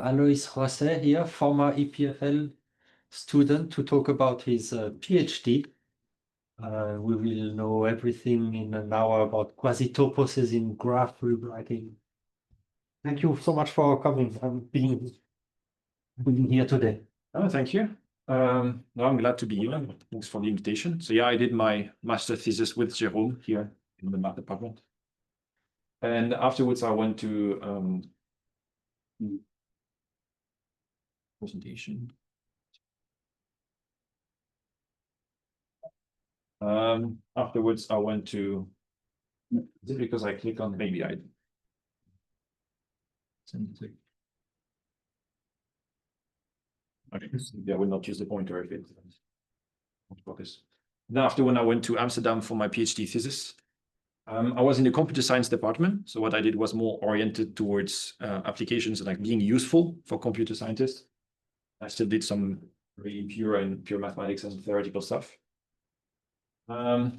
Alois Rosset here, former EPFL student, to talk about his PhD. We will know everything in an hour about quasitoposes in graph rewriting. Thank you so much for coming and being here today. Oh, thank you. No, I'm glad to be here. Thanks for the invitation. So yeah, I did my master thesis with Jérôme here in the math department. And afterwards I went to presentation. Afterwards I went to, is it because I click on, maybe I okay, yeah, I will not use the pointer if it focus. Then after when I went to Amsterdam for my PhD thesis, I was in the computer science department. So what I did was more oriented towards applications like being useful for computer scientists. I still did some really pure mathematics and theoretical stuff. My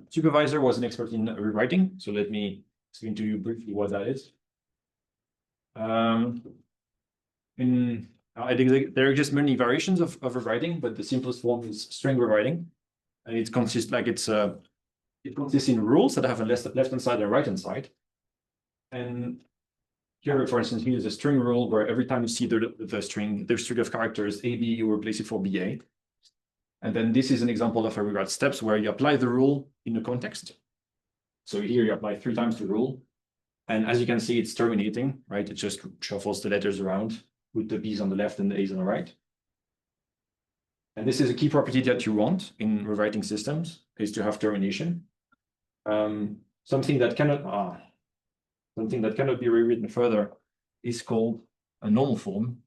supervisor was an expert in rewriting. So let me explain to you briefly what that is. There are just many variations of rewriting, but the simplest form is string rewriting. And it consists in rules that have a left-hand side and right-hand side. And here, for instance, here's a string rule where every time you see the string of characters AB, you replace it for BA. And then this is an example of a rewrite steps where you apply the rule in the context. So here you apply 3 times the rule. And as you can see, it's terminating, right? It just shuffles the letters around with the B's on the left and the A's on the right. And this is a key property that you want in rewriting systems, is to have termination. Something that cannot be rewritten further is called a normal form.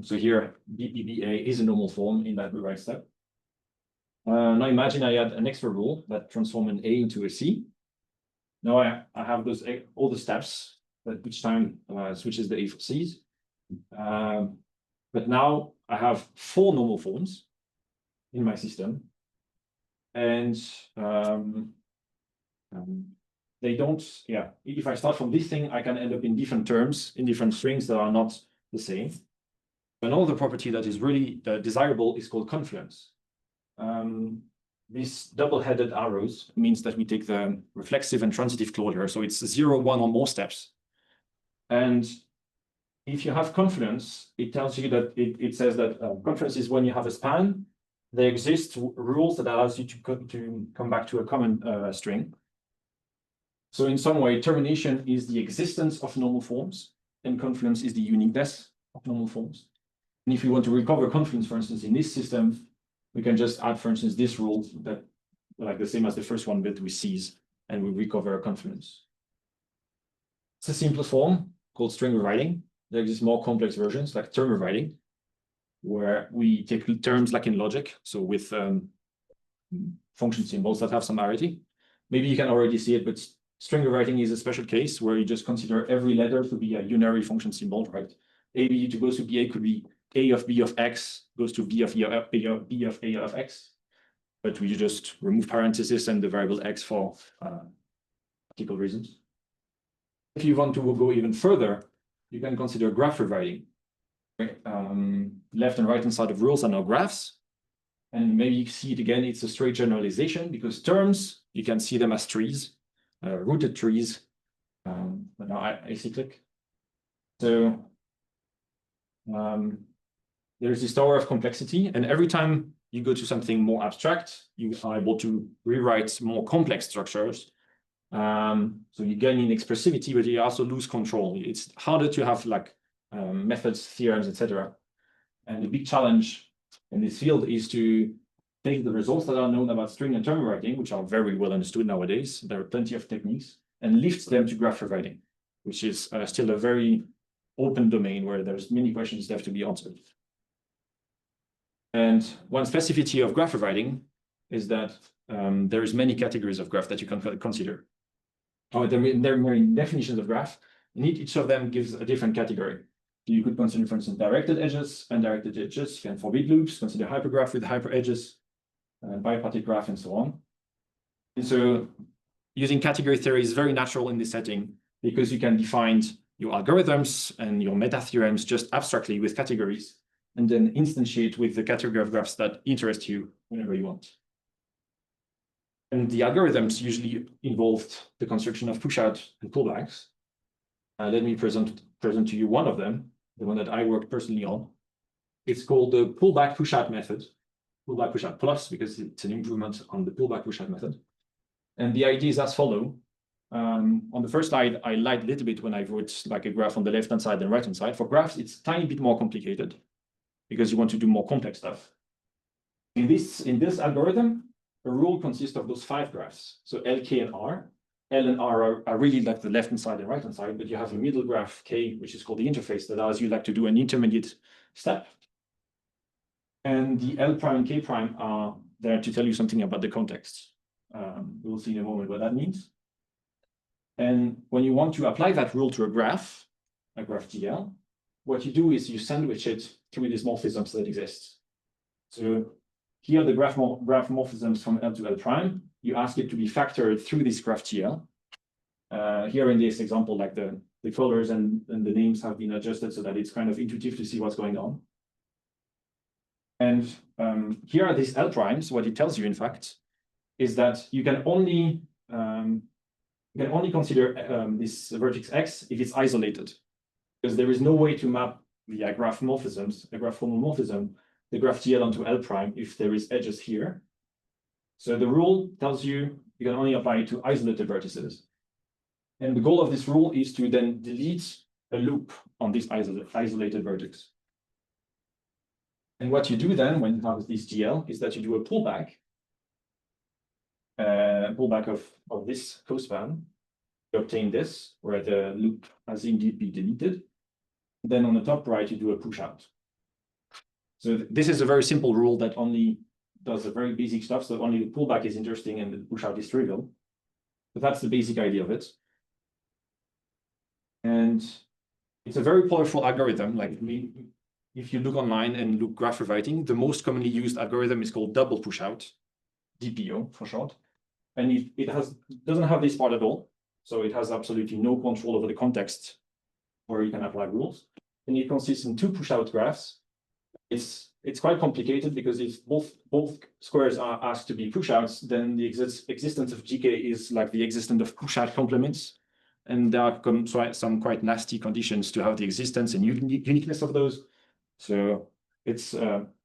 So here, BPBA is a normal form in that rewrite step. Now imagine I add an extra rule that transforms an A into a C. Now I have all the steps that each time switches the A for C's. But now I have 4 normal forms in my system. And they don't, yeah, if I start from this thing, I can end up in different terms, in different strings that are not the same. Another property that is really desirable is called confluence. These double-headed arrows means that we take the reflexive and transitive closure. So it's 0, 1 or more steps. And if you have confluence, it tells you that it says that confluence is when you have a span, there exist rules that allows you to come back to a common string. So in some way, termination is the existence of normal forms, and confluence is the uniqueness of normal forms. And if we want to recover confluence, for instance, in this system, we can just add, for instance, this rule that like the same as the first one, but with C's, and we recover a confluence. It's a simpler form called string rewriting. There exist more complex versions like term rewriting, where we take terms like in logic, so with function symbols that have some arity. Maybe you can already see it, but string rewriting is a special case where you just consider every letter to be a unary function symbol, right? AB to goes to BA could be A of B of X goes to B of A of X, but we just remove parentheses and the variable X for practical reasons. If you want to go even further, you can consider graph rewriting. Left and right hand side of rules are now graphs. And maybe you see it again, it's a straight generalization because terms, you can see them as trees, rooted trees. But now I cyclic. So there's this tower of complexity. And every time you go to something more abstract, you are able to rewrite more complex structures. So you gain in expressivity, but you also lose control. It's harder to have like methods, theorems, etc. And the big challenge in this field is to take the results that are known about string and term rewriting, which are very well understood nowadays. There are plenty of techniques, and lift them to graph rewriting, which is still a very open domain where there's many questions that have to be answered. And one specificity of graph rewriting is that there's many categories of graph that you can consider. There are many definitions of graph, and each of them gives a different category. You could consider, for instance, directed edges, undirected edges, and forbid loops, consider hypergraph with hyper edges, bipartite graph, and so on. And so using category theory is very natural in this setting because you can define your algorithms and your meta theorems just abstractly with categories, and then instantiate with the category of graphs that interest you whenever you want. And the algorithms usually involved the construction of push-out and pullbacks. Let me present to you one of them, the one that I worked personally on. It's called the pullback push-out method, pullback push-out plus, because it's an improvement on the pullback push-out method. And the idea is as follows. On the first slide, I lied a little bit when I wrote like a graph on the left-hand side and right-hand side. For graphs, it's a tiny bit more complicated because you want to do more complex stuff. In this algorithm, a rule consists of those 5 graphs. So L, K, and R. L and R are really like the left-hand side and right-hand side, but you have a middle graph, K, which is called the interface, that allows you like to do an intermediate step. And the L prime and K prime are there to tell you something about the context. We'll see in a moment what that means. And when you want to apply that rule to a graph GL, what you do is you sandwich it through these morphisms that exist. So here are the graph morphisms from L to L prime. You ask it to be factored through this graph GL. Here in this example, like the colors and the names have been adjusted so that it's kind of intuitive to see what's going on. And here are these L primes. What it tells you, in fact, is that you can only consider this vertex X if it's isolated, because there is no way to map the graph morphisms, the graph homomorphism, the graph GL onto L prime if there is edges here. So the rule tells you you can only apply it to isolated vertices. And the goal of this rule is to then delete a loop on this isolated vertex. And what you do then when you have this GL is that you do a pullback of this cospan. You obtain this, where the loop has indeed been deleted. Then on the top right, you do a push out. So this is a very simple rule that only does the very basic stuff. So only the pullback is interesting and the push out is trivial. But that's the basic idea of it. And it's a very powerful algorithm. Like if you look online and look graph rewriting, the most commonly used algorithm is called double push out, DPO for short. And it doesn't have this part at all. So it has absolutely no control over the context where you can apply rules. And it consists in 2 push-out graphs. It's quite complicated because if both squares are asked to be push-outs, then the existence of GK is like the existence of push-out complements. And there are some quite nasty conditions to have the existence and uniqueness of those. So it's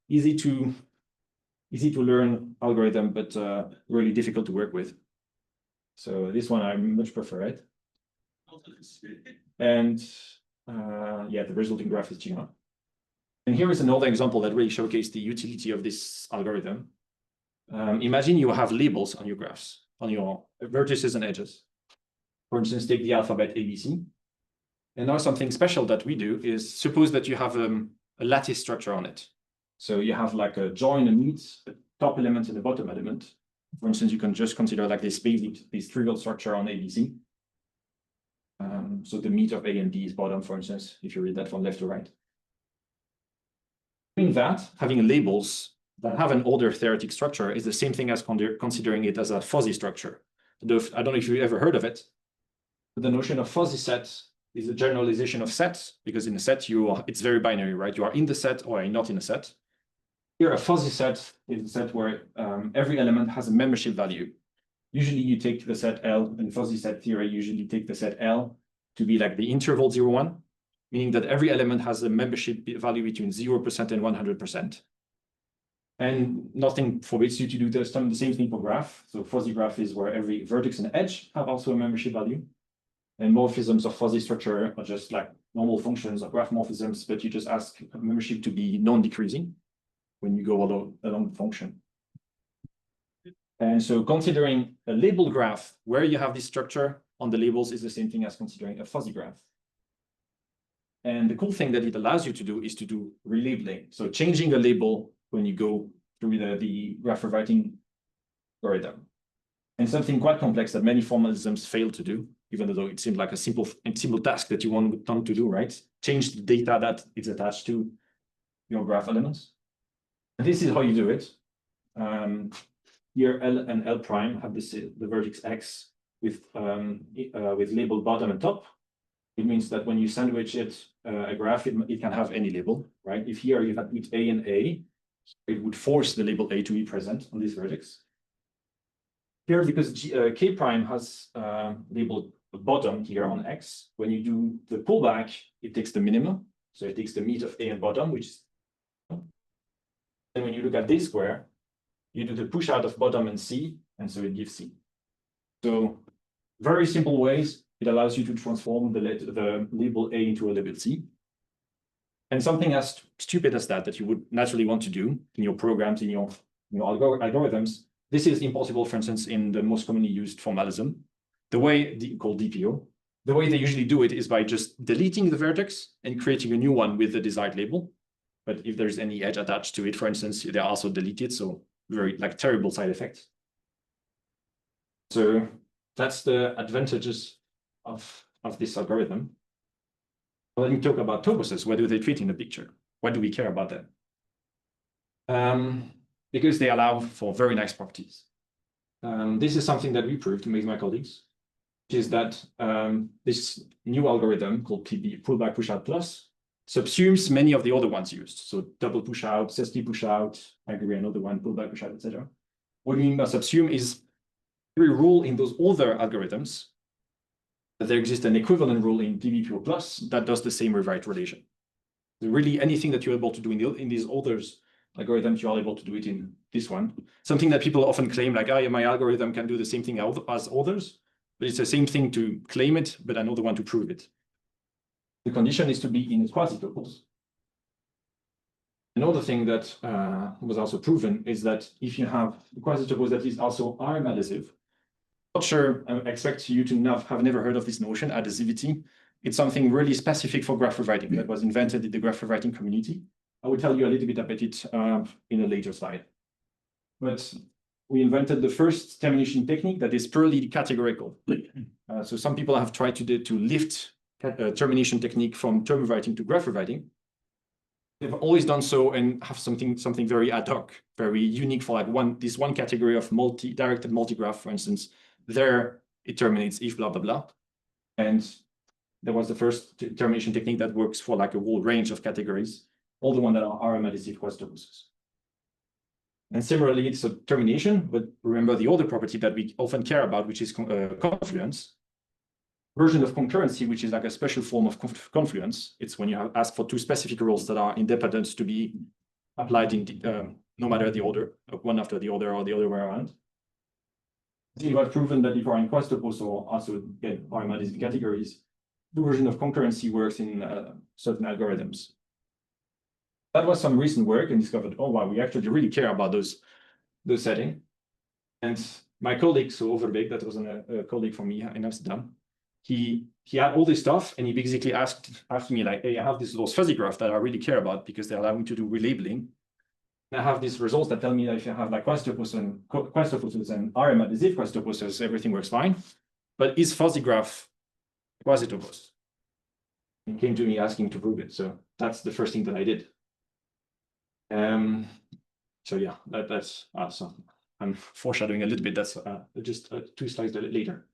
easy to learn algorithm, but really difficult to work with. So this one I much prefer it. And yeah, the resulting graph is G1. And here is another example that really showcases the utility of this algorithm. Imagine you have labels on your graphs, on your vertices and edges. For instance, take the alphabet ABC. And now something special that we do is suppose that you have a lattice structure on it. So you have like a join and meet, a top element and a bottom element. For instance, you can just consider like this basic, this trivial structure on ABC. So the meet of A and B is bottom, for instance, if you read that from left to right. Doing that, having labels that have an order theoretic structure is the same thing as considering it as a fuzzy structure. I don't know if you've ever heard of it, but the notion of fuzzy set is a generalization of sets, because in a set, it's very binary, right? You are in the set or you're not in a set. Here, a fuzzy set is a set where every element has a membership value. Usually you take the set L, in fuzzy set theory, usually take the set L to be like the interval 0, 1, meaning that every element has a membership value between 0% and 100%. And nothing forbids you to do the same thing for graph. So fuzzy graph is where every vertex and edge have also a membership value. And morphisms of fuzzy structure are just like normal functions of graph morphisms, but you just ask membership to be non-decreasing when you go along the function. And so considering a label graph where you have this structure on the labels is the same thing as considering a fuzzy graph. And the cool thing that it allows you to do is to do relabeling. So changing a label when you go through the graph rewriting algorithm. And something quite complex that many formalisms fail to do, even though it seemed like a simple task that you want to do, right? Change the data that is attached to your graph elements. And this is how you do it. Here, L and L prime have the vertex X with label bottom and top. It means that when you sandwich it a graph, it can have any label, right? If here you had with A and A, it would force the label A to be present on this vertex. Here, because K prime has labeled bottom here on X, when you do the pullback, it takes the minimum. So it takes the meat of A and bottom, which is. And when you look at this square, you do the push out of bottom and C, and so it gives C. So very simple ways, it allows you to transform the label A into a label C. And something as stupid as that you would naturally want to do in your programs, in your algorithms, this is impossible, for instance, in the most commonly used formalism, called DPO. The way they usually do it is by just deleting the vertex and creating a new one with the desired label. But if there's any edge attached to it, for instance, they're also deleted. So very terrible side effects. So that's the advantages of this algorithm. Let me talk about toposes. Where do they fit in the picture? Why do we care about them? Because they allow for very nice properties. This is something that we proved with my colleagues, which is that this new algorithm called PB, pullback pushout plus, subsumes many of the other ones used. So double pushout, SST pushout, I agree, another one, pullback pushout, etc. What we mean by subsume is every rule in those other algorithms, there exists an equivalent rule in DBPO plus that does the same rewrite relation. So really anything that you're able to do in these others algorithms, you're able to do it in this one. Something that people often claim like, oh, yeah, my algorithm can do the same thing as others, but it's the same thing to claim it, but another one to prove it. The condition is to be in quasitoples. Another thing that was also proven is that if you have a quasitopos that is also RM adhesive, not sure, I expect you to have never heard of this notion, adhesivity. It's something really specific for graph rewriting that was invented in the graph rewriting community. I will tell you a little bit about it in a later slide. But we invented the first termination technique that is purely categorical. So some people have tried to lift termination technique from term rewriting to graph rewriting. They've always done so and have something very ad hoc, very unique for like this one category of directed multigraph, for instance. There it terminates if blah blah blah, and there was the first termination technique that works for like a whole range of categories, all the ones that are RM adhesive quasitoposes. And similarly, it's a termination, but remember the other property that we often care about, which is confluence. Version of concurrency, which is like a special form of confluence. It's when you ask for two specific rules that are independent to be applied in no matter the order, one after the other or the other way around. We have proven that if you are in quasitopos or also again RM adhesive categories, the version of concurrency works in certain algorithms. That was some recent work and discovered, oh wow, we actually really care about those settings. And my colleague, so Overbeek, that was a colleague from me in Amsterdam, he had all this stuff and he basically asked me like, hey, I have those fuzzy graphs that I really care about because they allow me to do relabeling. And I have these results that tell me that if you have like quasitoposes and RM adhesive quasitoposes, everything works fine. But is fuzzy graph quasitopos? He came to me asking to prove it. So that's the first thing that I did. So yeah, that's awesome. I'm foreshadowing a little bit. That's just 2 slides later.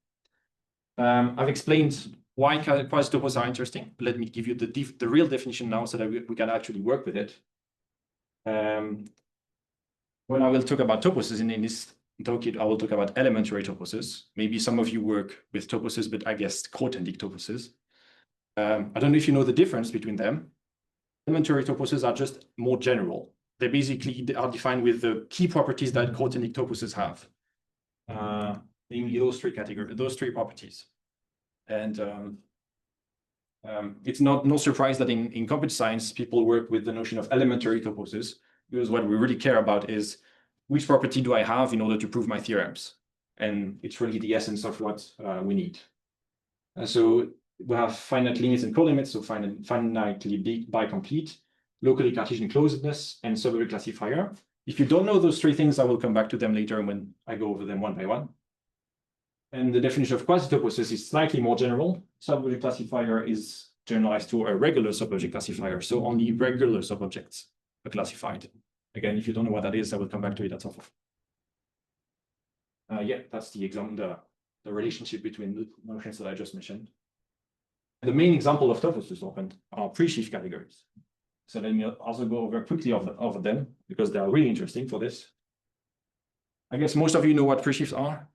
I've explained why quasitoposes are interesting. Let me give you the real definition now so that we can actually work with it. When I will talk about toposes in this talk, I will talk about elementary toposes. Maybe some of you work with toposes, but I guess quotantic toposes. I don't know if you know the difference between them. Elementary toposes are just more general. They basically are defined with the key properties that quotantic toposes have. Namely those 3 categories, those 3 properties. And it's no surprise that in computer science, people work with the notion of elementary toposes, because what we really care about is which property do I have in order to prove my theorems? And it's really the essence of what we need. So we have finite limits and colimits, so finitely bicomplete, locally Cartesian closedness, and subaberg classifier. If you don't know those 3 things, I will come back to them later when I go over them one by one. And the definition of quasitoposes is slightly more general. Subaberg classifier is generalized to a regular subaberg classifier, so only regular subobjects are classified. Again, if you don't know what that is, I will come back to it at some point. Yeah, that's the example, the relationship between the notions that I just mentioned. The main example of toposes opened are pre-sheaf categories. So let me also go over quickly over them because they are really interesting for this. I guess most of you know what pre-sheaves are.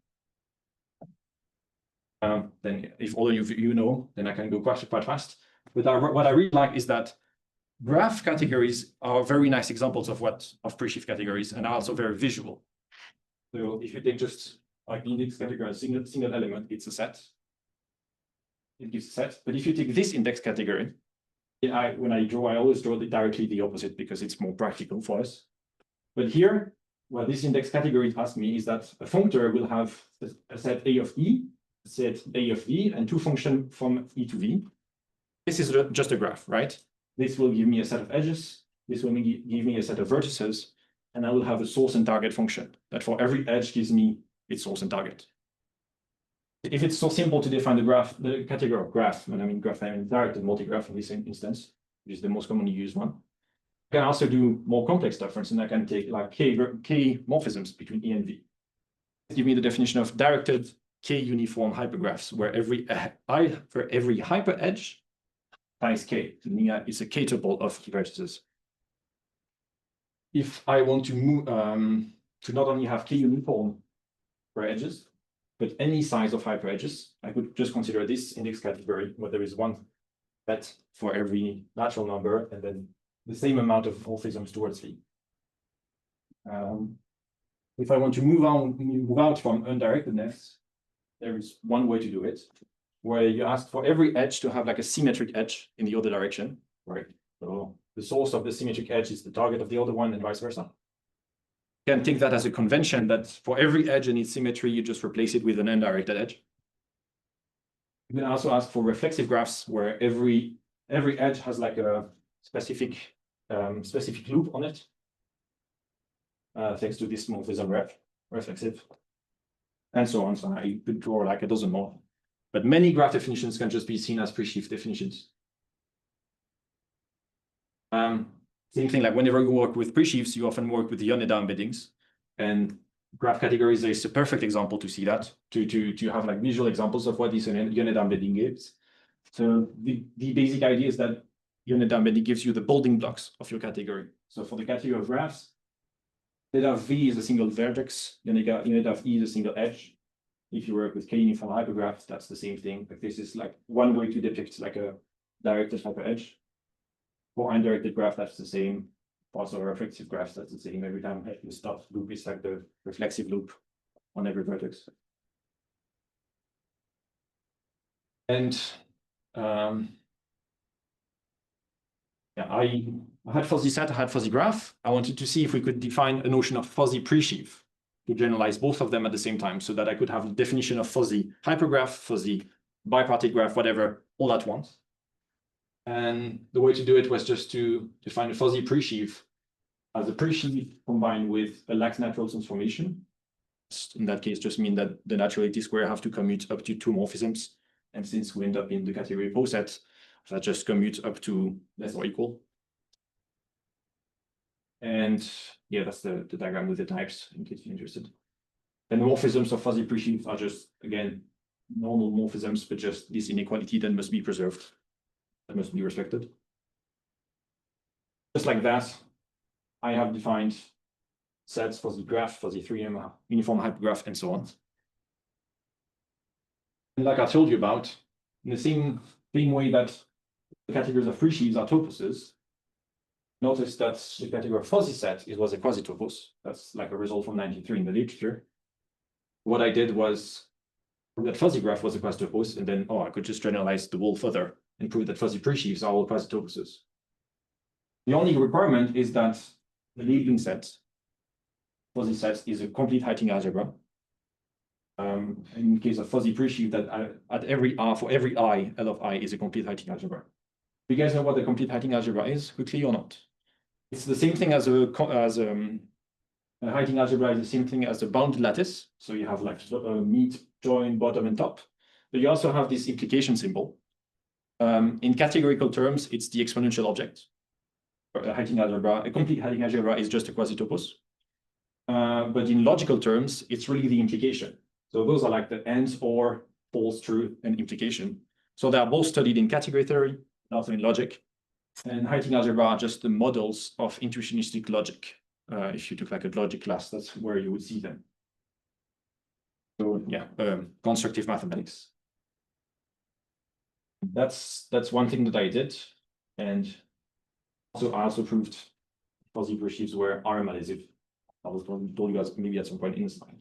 Then if all of you know, then I can go quite fast. But what I really like is that graph categories are very nice examples of pre-sheaf categories and are also very visual. So if you take just like the index category as a single element, it's a set. It gives a set. But if you take this index category, when I always draw directly the opposite because it's more practical for us. But here, what this index category asks me is that a functor will have a set A of E, a set A of V, and two functions from E to V. This is just a graph, right? This will give me a set of edges. This will give me a set of vertices. And I will have a source and target function that for every edge gives me its source and target. If it's so simple to define the category of graph, and I mean graph, I mean directed multigraph in this instance, which is the most commonly used one. I can also do more complex stuff. For instance, I can take like K morphisms between E and V. Give me the definition of directed K uniform hypergraphs, where every hyper edge ties K. It's a K tuple of vertices. If I want to move to not only have K uniform for edges, but any size of hyper edges, I could just consider this index category where there is one set for every natural number and then the same amount of morphisms towards V. If I want to move out from undirectedness, there is one way to do it, where you ask for every edge to have like a symmetric edge in the other direction, right? So the source of the symmetric edge is the target of the other one and vice versa. You can take that as a convention that for every edge and its symmetry, you just replace it with an undirected edge. You can also ask for reflexive graphs where every edge has like a specific loop on it, thanks to this morphism reflexive, and so on. So I could draw like a dozen more. But many graph definitions can just be seen as pre-sheaf definitions. Same thing, like whenever you work with pre-sheaves, you often work with the Yoneda embeddings. And graph categories is a perfect example to see that, to have like visual examples of what this Yoneda embedding gives. So the basic idea is that Yoneda embedding gives you the building blocks of your category. So for the category of graphs, Yoneda of V is a single vertex, Yoneda of E is a single edge. If you work with K uniform hypergraphs, that's the same thing. But this is like one way to depict like a directed hyper edge. For undirected graph, that's the same. Also, reflexive graphs, that's the same. Every time you stop loop, it's like the reflexive loop on every vertex. And yeah, I had fuzzy set, I had fuzzy graph. I wanted to see if we could define a notion of fuzzy pre-sheaf to generalize both of them at the same time so that I could have a definition of fuzzy hypergraph, fuzzy bipartite graph, whatever, all at once. And the way to do it was just to define a fuzzy pre-sheaf as a pre-sheaf combined with a lax natural transformation. In that case, just mean that the naturality square have to commute up to two morphisms. And since we end up in the category poset, that just commute up to less or equal. And yeah, that's the diagram with the types, in case you're interested. And the morphisms of fuzzy pre-sheaf are just, again, normal morphisms, but just this inequality then must be preserved. That must be respected. Just like that, I have defined sets for the graph, for the 3M uniform hypergraph, and so on. And like I told you about, in the same way that the categories of pre-sheaves are toposes, notice that the category of fuzzy set was a quasitopos. That's like a result from 93 in the literature. What I did was that fuzzy graph was a quasitopos, and then I could just generalize the whole further and prove that fuzzy pre-sheaves are all quasitoposes. The only requirement is that the labeling set, fuzzy set, is a complete Heyting algebra. In case of fuzzy pre-sheaf, that at every R, for every I, L of I is a complete Heyting algebra. Do you guys know what the complete Heyting algebra is, quickly or not? It's the same thing as a Heyting algebra is the same thing as a bounded lattice. So you have like meet, join, bottom, and top. But you also have this implication symbol. In categorical terms, it's the exponential object. A Heyting algebra, a complete Heyting algebra is just a quasitopos. But in logical terms, it's really the implication. So those are like the and, or, false, true, and implication. So they are both studied in category theory, also in logic. And High-T algebra are just the models of intuitionistic logic. If you took like a logic class, that's where you would see them. So yeah, constructive mathematics. That's one thing that I did. And also I also proved fuzzy proof were RM adhesive. I was told you guys maybe at some point in the slide.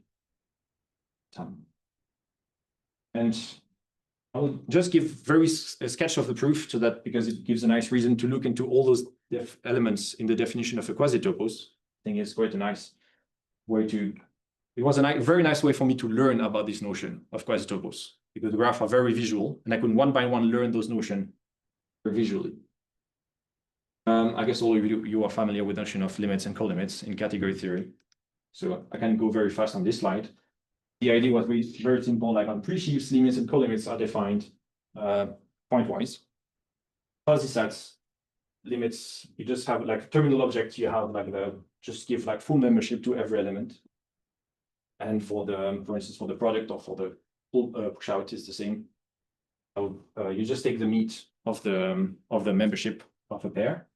And I will just give a sketch of the proof so that because it gives a nice reason to look into all those elements in the definition of a quasitopos. I think it's quite a nice way to. It was a very nice way for me to learn about this notion of quasitopos because the graphs are very visual, and I could one by one learn those notions very visually. I guess all of you are familiar with the notion of limits and colimits in category theory, so I can go very fast on this slide. The idea was very simple, like on presheaves, limits and colimits are defined pointwise. Fuzzy sets, limits, you just have like terminal object, you have like just give like full membership to every element. And for instance, for the product or for the push out is the same. You just take the meat of the membership of a pair.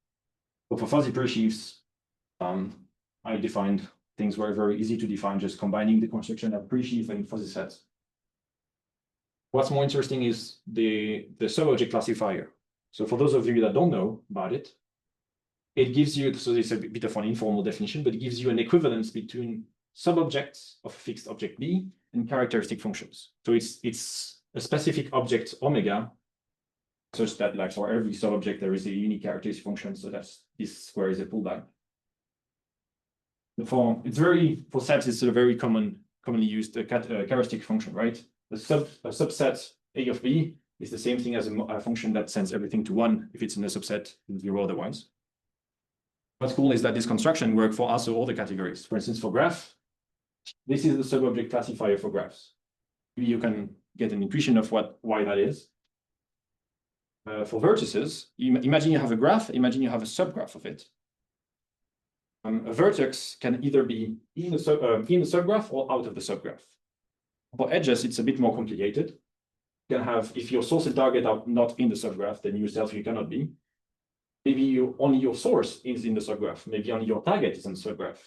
But for fuzzy presheaves, I defined things were very easy to define, just combining the construction of presheaf and fuzzy sets. What's more interesting is the subobject classifier. So for those of you that don't know about it, it gives you, so it's a bit of an informal definition, but it gives you an equivalence between subobjects of a fixed object B and characteristic functions. So it's a specific object omega, such that like for every subobject there is a unique characteristic function. So that's this square is a pullback. For sets, it's a very commonly used characteristic function, right? A subset A of B is the same thing as a function that sends everything to 1 if it's in a subset, 0 otherwise. What's cool is that this construction works for also all the categories. For instance, for graph, this is the subobject classifier for graphs. Maybe you can get an intuition of why that is. For vertices, imagine you have a graph, imagine you have a subgraph of it. A vertex can either be in the subgraph or out of the subgraph. For edges, it's a bit more complicated. You can have, if your source and target are not in the subgraph, then yourself you cannot be. Maybe only your source is in the subgraph. Maybe only your target is in the subgraph.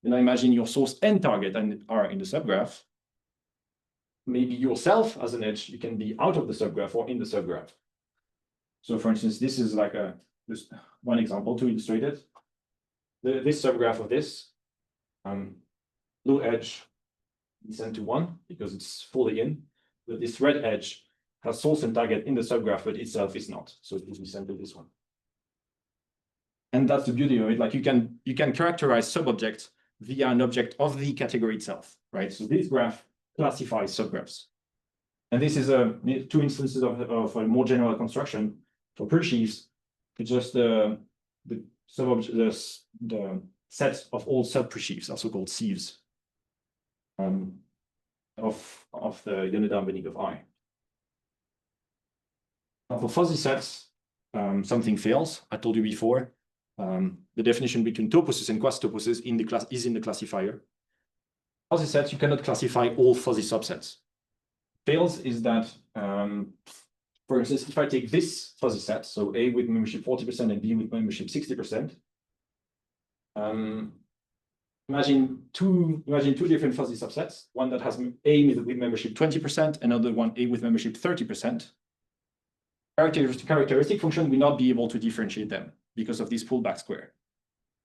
And I imagine your source and target are in the subgraph. Maybe yourself as an edge, you can be out of the subgraph or in the subgraph. So for instance, this is like just one example to illustrate it. This subgraph of this blue edge is sent to 1 because it's fully in. But this red edge has source and target in the subgraph, but itself is not. So it will be sent to this one. And that's the beauty of it. Like you can characterize subobjects via an object of the category itself, right? So this graph classifies subgraphs. And this is two instances of a more general construction for presheaves. It's just the set of all sub-presheaves, also called sieves, of the unit harmonic of I. Now for fuzzy sets, something fails. I told you before, the definition between toposes and quasitoposes is in the classifier. Fuzzy sets, you cannot classify all fuzzy subsets. Fails is that, for instance, if I take this fuzzy set, so A with membership 40% and B with membership 60%, imagine two different fuzzy subsets, one that has A with membership 20%, another one A with membership 30%. Characteristic function will not be able to differentiate them because of this pullback square.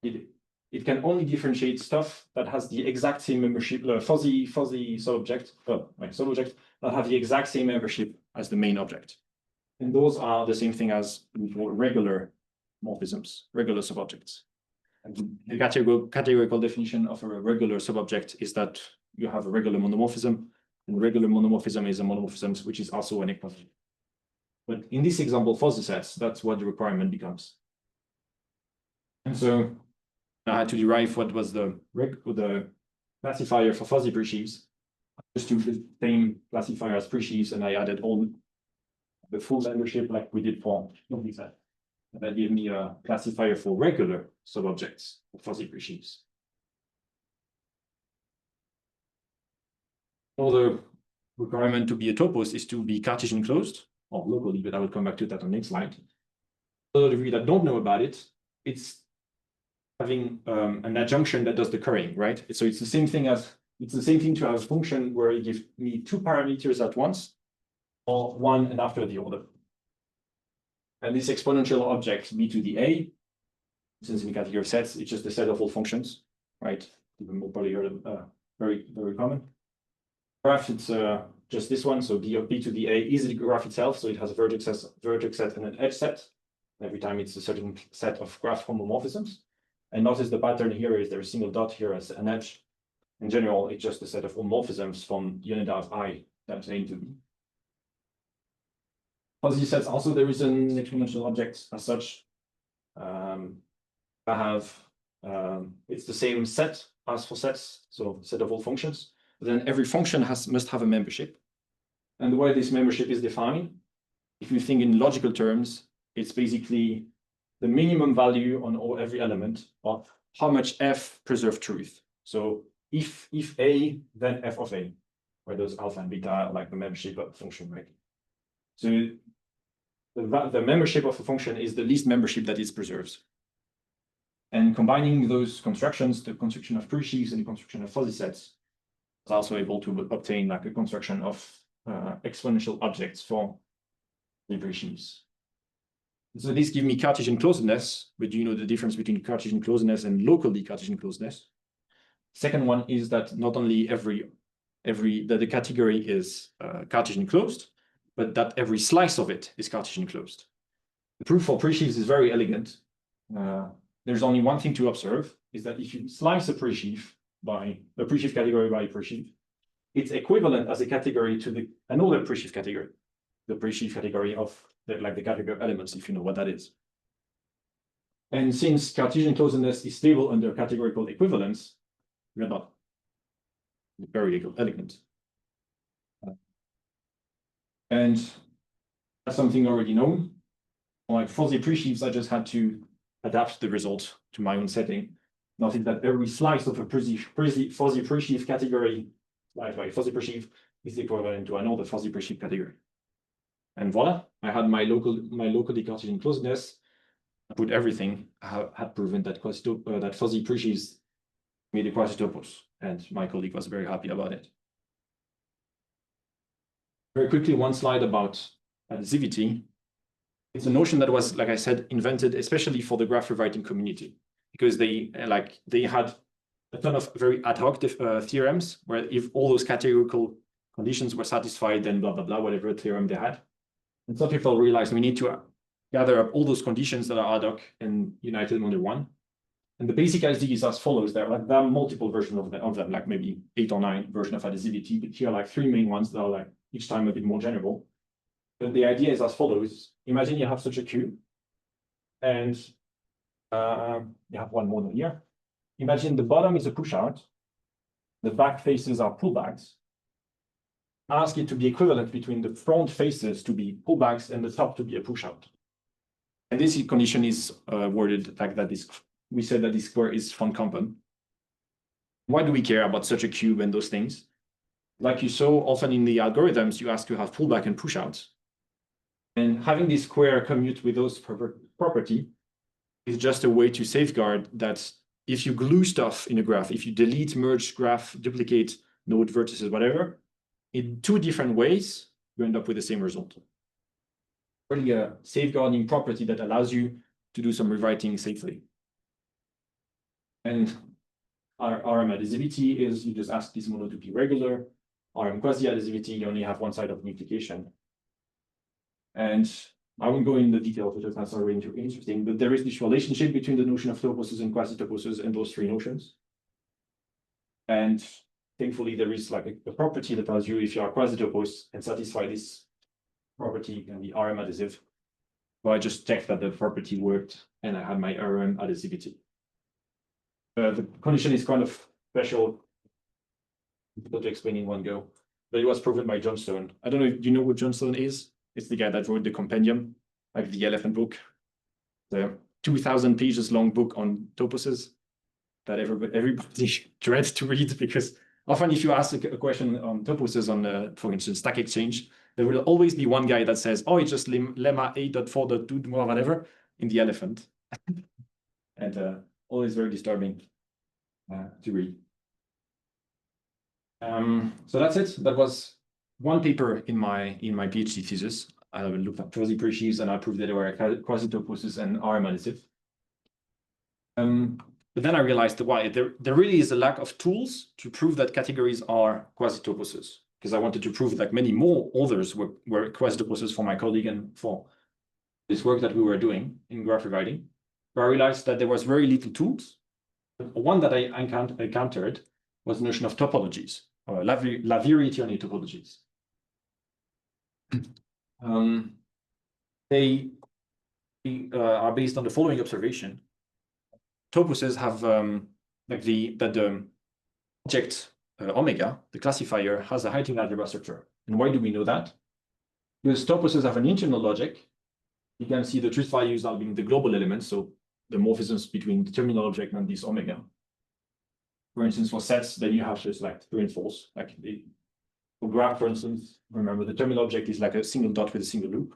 It can only differentiate stuff that has the exact same membership, fuzzy subobject, subobject that have the exact same membership as the main object. And those are the same thing as regular morphisms, regular subobjects. And the categorical definition of a regular subobject is that you have a regular monomorphism, and regular monomorphism is a monomorphism which is also an equation. But in this example, fuzzy sets, that's what the requirement becomes. And so I had to derive what was the classifier for fuzzy presheaves. Just use the same classifier as presheaves, and I added all the full membership like we did for fuzzy set. And that gave me a classifier for regular subobjects for fuzzy presheaves. Another requirement to be a topos is to be Cartesian closed. or locally, but I will come back to that on the next slide. For those of you that don't know about it, it's having an adjunction that does the currying, right? So it's the same thing to have a function where you give me two parameters at once, or one and after the other. And this exponential object b to the a, since in the category of sets, it's just a set of all functions, right? Even more probably heard of, very, very common. Graph, it's just this one. So b of b to the a is the graph itself. So it has a vertex set and an edge set. Every time it's a certain set of graph homomorphisms. And notice the pattern here is there's a single dot here as an edge. In general, it's just a set of homomorphisms from unit of I times a into b. Fuzzy sets also, there is an exponential object as such. I have, it's the same set as for sets, so set of all functions. But then every function must have a membership. And the way this membership is defined, if you think in logical terms, it's basically the minimum value on every element of how much f preserve truth. So if a, then f of a, where those alpha and beta are like the membership of the function, right? So the membership of a function is the least membership that it preserves. And combining those constructions, the construction of presheaves and the construction of fuzzy sets, is also able to obtain like a construction of exponential objects for the presheaves. So these give me Cartesian closedness, but you know the difference between Cartesian closedness and locally Cartesian closedness. Second one is that not only that the category is Cartesian closed, but that every slice of it is Cartesian closed. The proof for presheaves is very elegant. There's only one thing to observe, is that if you slice a presheaf category by a presheaf, it's equivalent as a category to another presheaf category, the presheaf category of the category of elements, if you know what that is. And since Cartesian closedness is stable under categorical equivalence, we are not very elegant. And that's something already known. Like fuzzy presheaves, I just had to adapt the result to my own setting. Notice that every slice of a fuzzy presheaf category, fuzzy presheaf, is equivalent to another fuzzy presheaf category. And voila, I had my locally Cartesian closedness. I put everything. I had proven that that fuzzy presheaves made a Quasitopos, and my colleague was very happy about it. Very quickly, one slide about additivity. It's a notion that was, like I said, invented especially for the graph rewriting community, because they had a ton of very ad hoc theorems where if all those categorical conditions were satisfied, then blah, blah, blah, whatever theorem they had. And some people realized we need to gather up all those conditions that are ad hoc and unite them under one. And the basic idea is as follows. There are multiple versions of them, like maybe 8 or 9 versions of additivity, but here are like 3 main ones that are like each time a bit more general. But the idea is as follows. Imagine you have such a cube, and you have one model here. Imagine the bottom is a push out, the back faces are pullbacks. Ask it to be equivalent between the front faces to be pullbacks and the top to be a push out. And this condition is worded like that. We said that this square is von Kampen. Why do we care about such a cube and those things? Like you saw often in the algorithms, you ask to have pullback and push outs. And having this square commute with those property is just a way to safeguard that if you glue stuff in a graph, if you delete, merge graph, duplicate node vertices, whatever, in 2 different ways, you end up with the same result. Really a safeguarding property that allows you to do some rewriting safely. And our RM additivity is you just ask this mono to be regular. RM quasi-additivity, you only have one side of multiplication. And I won't go into the details because that's already interesting, but there is this relationship between the notion of toposes and quasi-toposes and those 3 notions. And thankfully, there is like a property that tells you if you are quasi-topos and satisfy this property, you can be RM additive. Well, I just checked that the property worked and I had my RM additivity. The condition is kind of special, difficult to explain in one go, but it was proven by Johnstone. I don't know, do you know what Johnstone is? It's the guy that wrote the compendium, like the elephant book, the 2,000 pages long book on toposes that everybody dreads to read because Often, if you ask a question on toposes on, for instance, Stack Exchange, there will always be one guy that says, "Oh, it's just lemma 8.4.2 or whatever" in the elephant, and always very disturbing to read. So that's it. That was one paper in my PhD thesis. I looked at quasi-sheaves and I proved that they were Quasitoposes and RM additive. But then I realized why there really is a lack of tools to prove that categories are Quasitoposes, because I wanted to prove that many more others were Quasitoposes for my colleague and for this work that we were doing in graph rewriting. But I realized that there was very little tools. One that I encountered was the notion of topologies, or Lavieri-Tierney topologies. They are based on the following observation. Toposes have like the object omega, the classifier, has a Heyting algebra structure. And why do we know that? Because toposes have an internal logic. You can see the truth values are being the global elements, so the morphisms between the terminal object and this omega. For instance, for sets, then you have just like true and false. Like for graph, for instance, remember the terminal object is like a single dot with a single loop.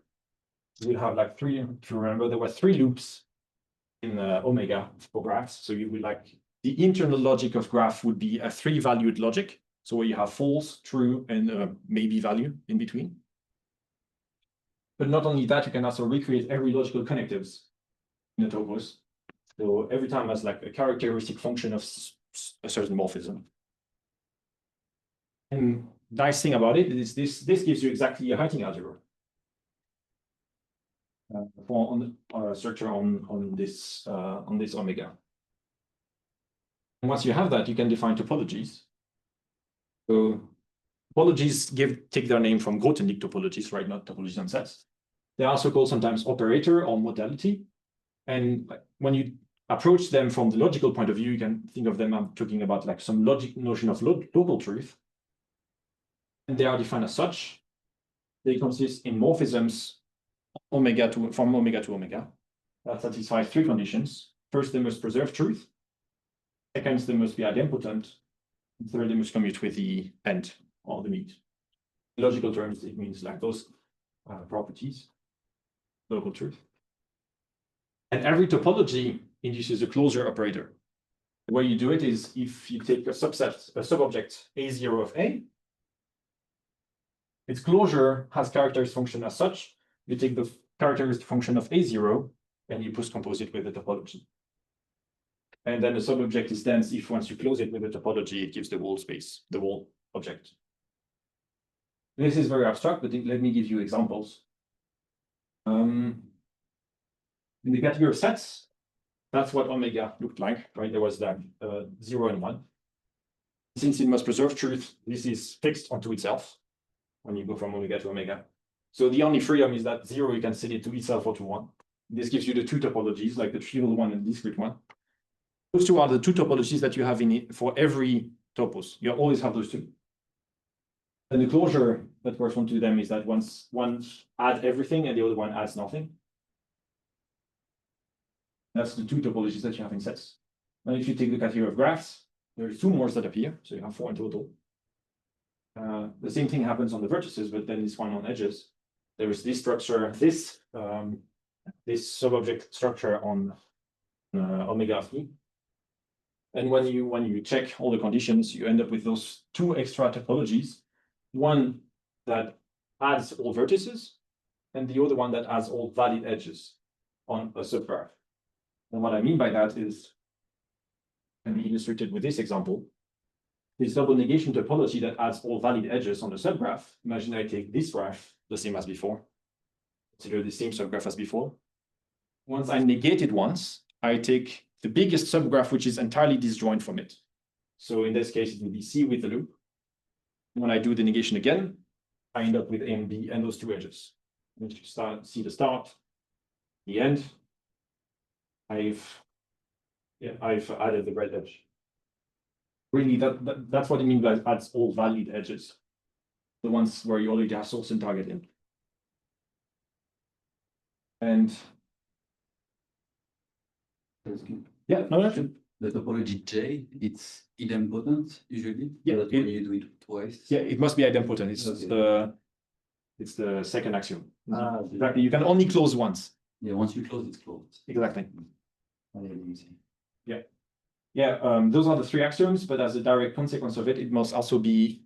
So we'll have like three, if you remember, there were 3 loops in omega for graphs. So you would like the internal logic of graph would be a 3-valued logic. So where you have false, true, and maybe value in between. But not only that, you can also recreate every logical connectives in a topos. So every time has like a characteristic function of a certain morphism. And nice thing about it is this gives you exactly a Heyting algebra. For structure on this omega. And once you have that, you can define topologies. So topologies take their name from Grothendieck topologies, right? Not topologies on sets. They're also called sometimes operator or modality. And when you approach them from the logical point of view, you can think of them. I'm talking about like some logic notion of local truth. And they are defined as such. They consist in morphisms from omega to omega that satisfy 3 conditions. First, they must preserve truth. Second, they must be idempotent. And third, they must commute with the end or the mean. In logical terms, it means like those properties, local truth. And every topology induces a closure operator. The way you do it is if you take a subobject A0 of A, its closure has characteristic function as such. You take the characteristic function of A0 and you postcompose it with the topology. And then the subobject is dense if once you close it with the topology, it gives the whole space, the whole object. This is very abstract, but let me give you examples. In the category of sets, that's what omega looked like, right? There was like 0 and 1. Since it must preserve truth, this is fixed onto itself when you go from omega to omega. So the only freedom is that 0, you can set it to itself or to 1. This gives you the 2 topologies, like the trivial one and discrete one. Those 2 are the 2 topologies that you have in it for every topos. You always have those 2. And the closure that corresponds to them is that once one adds everything and the other one adds nothing. That's the 2 topologies that you have in sets. And if you take the category of graphs, there are 2 more that appear, so you have 4 in total. The same thing happens on the vertices, but then this one on edges. There is this structure, this subobject structure on omega 3. And when you check all the conditions, you end up with those 2 extra topologies. One that adds all vertices, and the other one that adds all valid edges on a subgraph. And what I mean by that is, can be illustrated with this example. This double negation topology that adds all valid edges on the subgraph. Imagine I take this graph, the same as before. Consider the same subgraph as before. Once I negate it once, I take the biggest subgraph, which is entirely disjoint from it. So in this case, it will be C with the loop. When I do the negation again, I end up with A and B and those 2 edges. And if you see the start, the end, I've added the red edge. Really, that's what I mean by adds all valid edges. The ones where you already have source and target in. And yeah, no, the topology J, it's idempotent usually. Yeah, So that when you do it twice. Yeah, it must be idempotent. It's the second axiom. Exactly. You can only close once. Yeah, once you close, it's closed. Exactly. Yeah. Yeah, those are the three axioms, but as a direct consequence of it, it must also be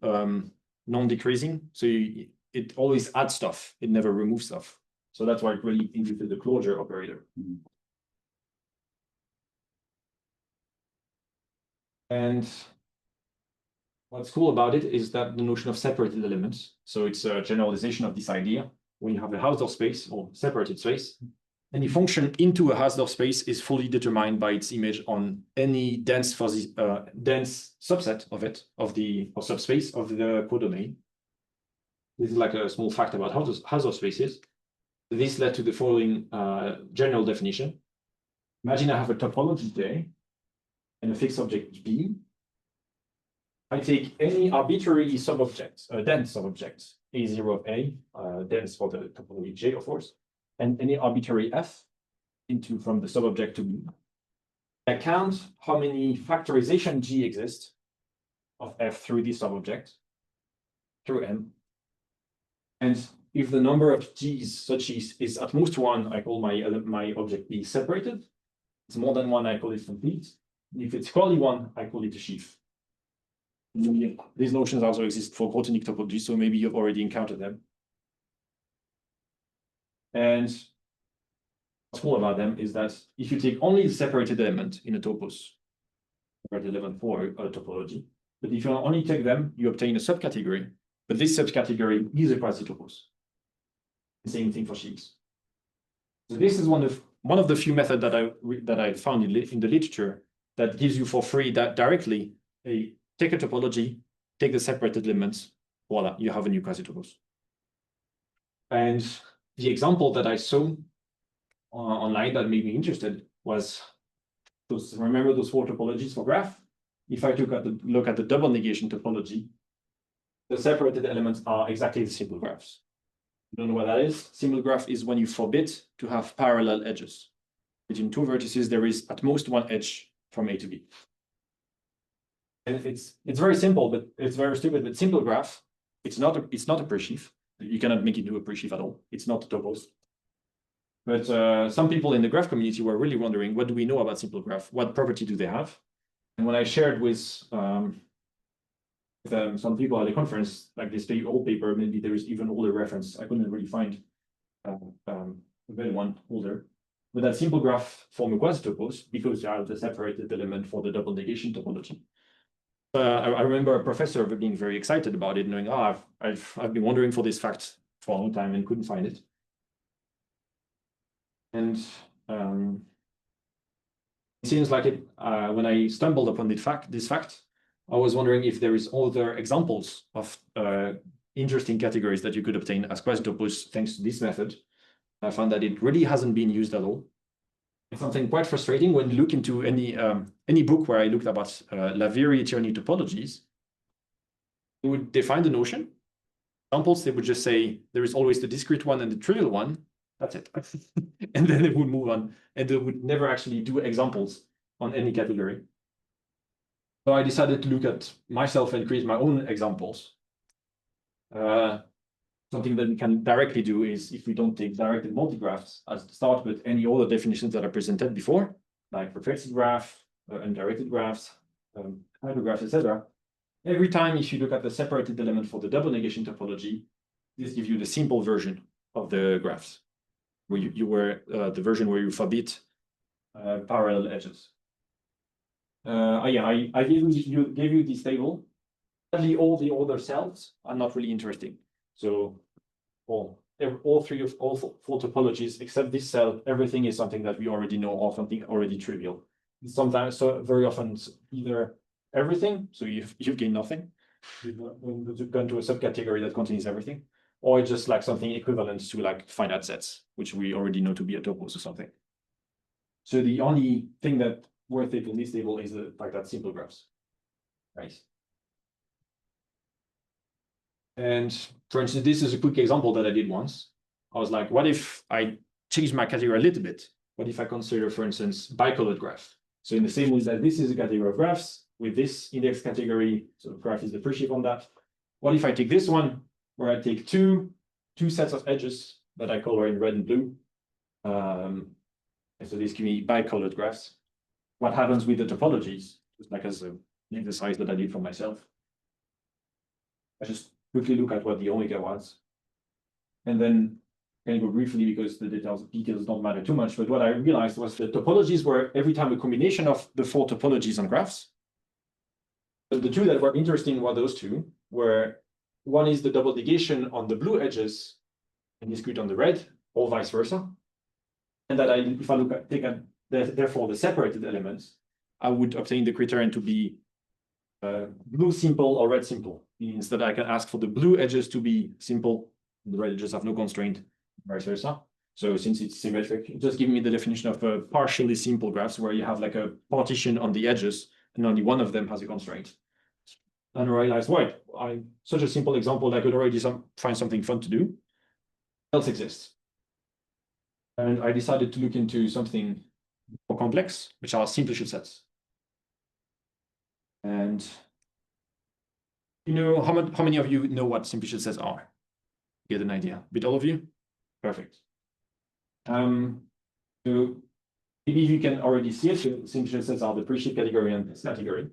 non-decreasing. So it always adds stuff. It never removes stuff. So that's why it really induces the closure operator. Mhm. And what's cool about it is that the notion of separated elements. So it's a generalization of this idea. When you have a Hausdorff space or separated space, any function into a Hausdorff space is fully determined by its image on any dense fuzzy dense subset of it, or subspace of the codomain. This is like a small fact about Hausdorff spaces. This led to the following general definition. Imagine I have a topology J and a fixed object B. I take any arbitrary subobject, dense subobject, A0 of A, dense for the topology J, of course, and any arbitrary F from the subobject to B. I count how many factorization G exist of F through this subobject through M. And if the number of G's such is at most one, I call my object B separated. If it's more than one, I call it complete. If it's equally one, I call it a sheaf. These notions also exist for quaternic topology, so maybe you've already encountered them. And what's cool about them is that if you take only the separated element in a topos, separated element for a topology, but if you only take them, you obtain a subcategory. But this subcategory is a quasitopos. Same thing for sheaves. So this is one of the few methods that I found in the literature that gives you for free that directly take a topology, take the separated elements, voila, you have a new quasitopos. And the example that I saw online that made me interested was remember those four topologies for graph? If I look at the double negation topology, the separated elements are exactly the simple graphs. You don't know what that is? Simple graph is when you forbid to have parallel edges. Between two vertices, there is at most one edge from A to B. And it's very simple, but it's very stupid. But simple graph, it's not a pre-sheaf. You cannot make it into a pre-sheaf at all. It's not a topos. But some people in the graph community were really wondering, what do we know about simple graph? What property do they have? And when I shared with some people at the conference, like this old paper, maybe there is even older reference. I couldn't really find a better one older. But that simple graph form a quasitopos because they are the separated element for the double negation topology. I remember a professor being very excited about it, knowing, oh, I've been wondering for this fact for a long time and couldn't find it. And it seems like it when I stumbled upon this fact, I was wondering if there is other examples of interesting categories that you could obtain as quasitopos thanks to this method. I found that it really hasn't been used at all. It's something quite frustrating when you look into any book where I looked about Laveri-Tierney topologies. They would define the notion. Examples, they would just say there is always the discrete one and the trivial one. That's it. And then they would move on, and they would never actually do examples on any category. So I decided to look at myself and create my own examples. Something that we can directly do is, if we don't take directed multigraphs as the start with any other definitions that are presented before, like reflexive graph, undirected graphs, hydrographs, etc. Every time if you look at the separated element for the double negation topology, this gives you the simple version of the graphs, where the version where you forbid parallel edges. I gave you this table. Sadly, all the other cells are not really interesting. So all four topologies except this cell, everything is something that we already know or something already trivial. Sometimes, so very often, either everything, so you've gained nothing, you've gone to a subcategory that contains everything, or it's just like something equivalent to like finite sets, which we already know to be a topos or something. So the only thing that worth it in this table is like that simple graphs, right? And for instance, this is a quick example that I did once. I was like, what if I change my category a little bit? What if I consider, for instance, bicolored graph? So in the same way that this is a category of graphs with this index category, so the graph is the free shape on that. What if I take this one, where I take two sets of edges that I color in red and blue? And so these give me bicolored graphs. What happens with the topologies? Just like as an exercise that I did for myself. I just quickly look at what the omega was. And then I can go briefly because the details don't matter too much. But what I realized was that topologies were every time a combination of the 4 topologies on graphs. But the two that were interesting were those two, where one is the double negation on the blue edges and discrete on the red, or vice versa. And that if I look at, therefore the separated elements, I would obtain the criterion to be blue simple or red simple. Means that I can ask for the blue edges to be simple, and the red edges have no constraint, vice versa. So since it's symmetric, it just gives me the definition of a partially simple graphs where you have like a partition on the edges and only one of them has a constraint. And I realized, wait, such a simple example, I could already find something fun to do. Else exists. And I decided to look into something more complex, which are simplicial sets. And you know, how many of you know what simplicial sets are? Get an idea? Bit all of you? Perfect. So maybe you can already see it. Simplicial sets are the pre-shape category and this category.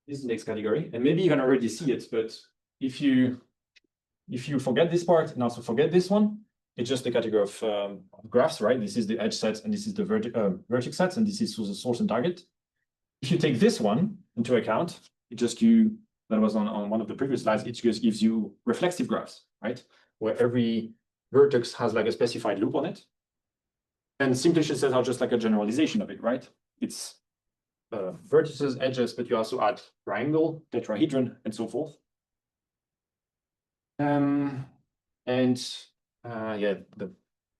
This is the next category. And maybe you can already see it, but if you forget this part and also forget this one, it's just the category of graphs, right? This is the edge sets and this is the vertex sets, and this is the source and target. If you take this one into account, it just that was on one of the previous slides, it just gives you reflexive graphs, right? Where every vertex has like a specified loop on it. And simplicial sets are just like a generalization of it, right? It's vertices, edges, but you also add triangle, tetrahedron, and so forth.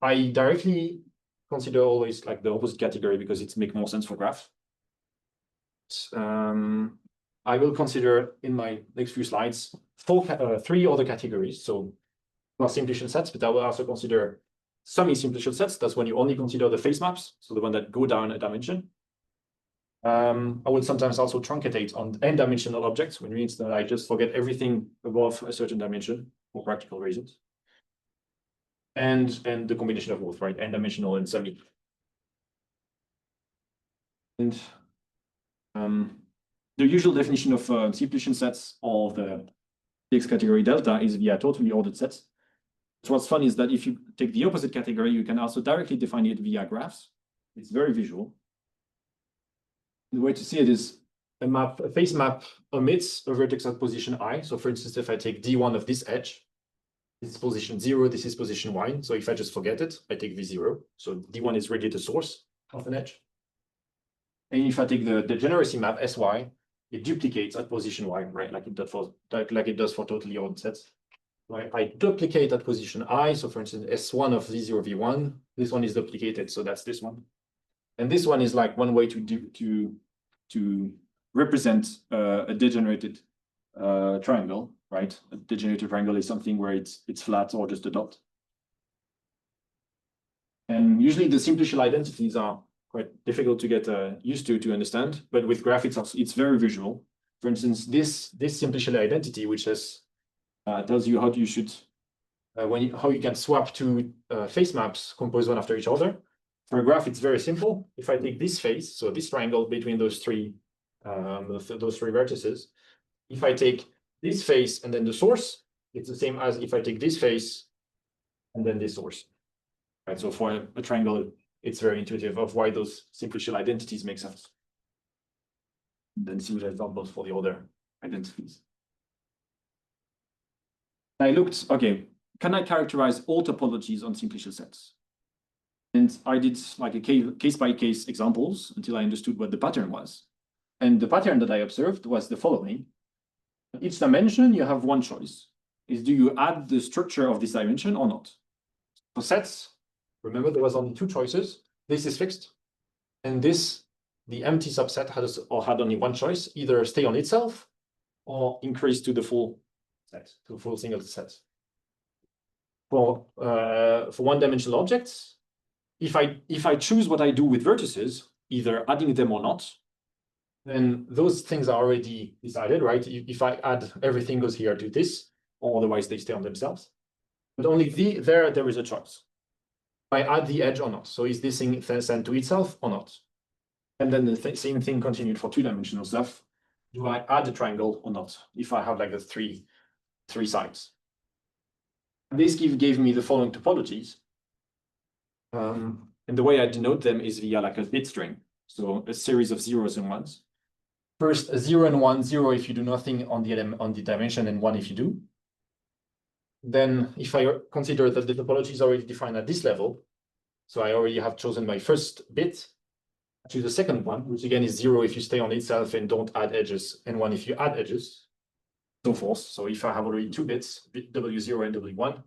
I directly consider always like the opposite category because it makes more sense for graph. I will consider in my next few slides 3 other categories. So not simplicial sets, but I will also consider semi-simplicial sets. That's when you only consider the face maps, so the one that go down a dimension. I will sometimes also truncate on n-dimensional objects, which means that I just forget everything above a certain dimension for practical reasons. And the combination of both, right? N-dimensional and semi. And the usual definition of simplicial sets of the X category delta is via totally ordered sets. So what's fun is that if you take the opposite category, you can also directly define it via graphs. It's very visual. The way to see it is a face map omits a vertex at position I. So for instance, if I take D1 of this edge, this is position 0, this is position 1. So if I just forget it, I take V0. So D1 is really the source of an edge. And if I take the degeneracy map SY, it duplicates at position Y, right? Like it does for totally ordered sets. Right? I duplicate at position I. So for instance, S1 of Z0 V1, this one is duplicated. So that's this one. And this one is like one way to represent a degenerated triangle, right? A degenerated triangle is something where it's flat or just a dot. And usually the simplicial identities are quite difficult to get used to understand, but with graph it's very visual. For instance, this simplicial identity, which tells you how you should how you can swap two face maps composed one after each other. For a graph, it's very simple. If I take this face, so this triangle between those three vertices, if I take this face and then the source, it's the same as if I take this face and then this source. Right. So for a triangle, it's very intuitive of why those simplicial identities make sense. And then similar examples for the other identities. I looked, okay, can I characterize all topologies on simplicial sets? And I did like a case-by-case examples until I understood what the pattern was. And the pattern that I observed was the following. Each dimension, you have one choice. Is do you add the structure of this dimension or not? For sets, remember there was only two choices. This is fixed. And this, the empty subset had only one choice, either stay on itself or increase to the full set, to the full single set. For one-dimensional objects, if I choose what I do with vertices, either adding them or not, then those things are already decided, right? If I add everything goes here to this, or otherwise they stay on themselves. But only there is a choice. I add the edge or not. So is this thing sent to itself or not? And then the same thing continued for two-dimensional stuff. Do I add a triangle or not? If I have like the three sides. And this gave me the following topologies. And the way I denote them is via like a bit string. So a series of zeros and ones. First, 0 and 1, 0 if you do nothing on the dimension, and 1 if you do. Then if I consider that the topology is already defined at this level, so I already have chosen my first bit, to the second one, which again is 0 if you stay on itself and don't add edges, and 1 if you add edges, so forth. So if I have already 2 bits, bit W0 and W1,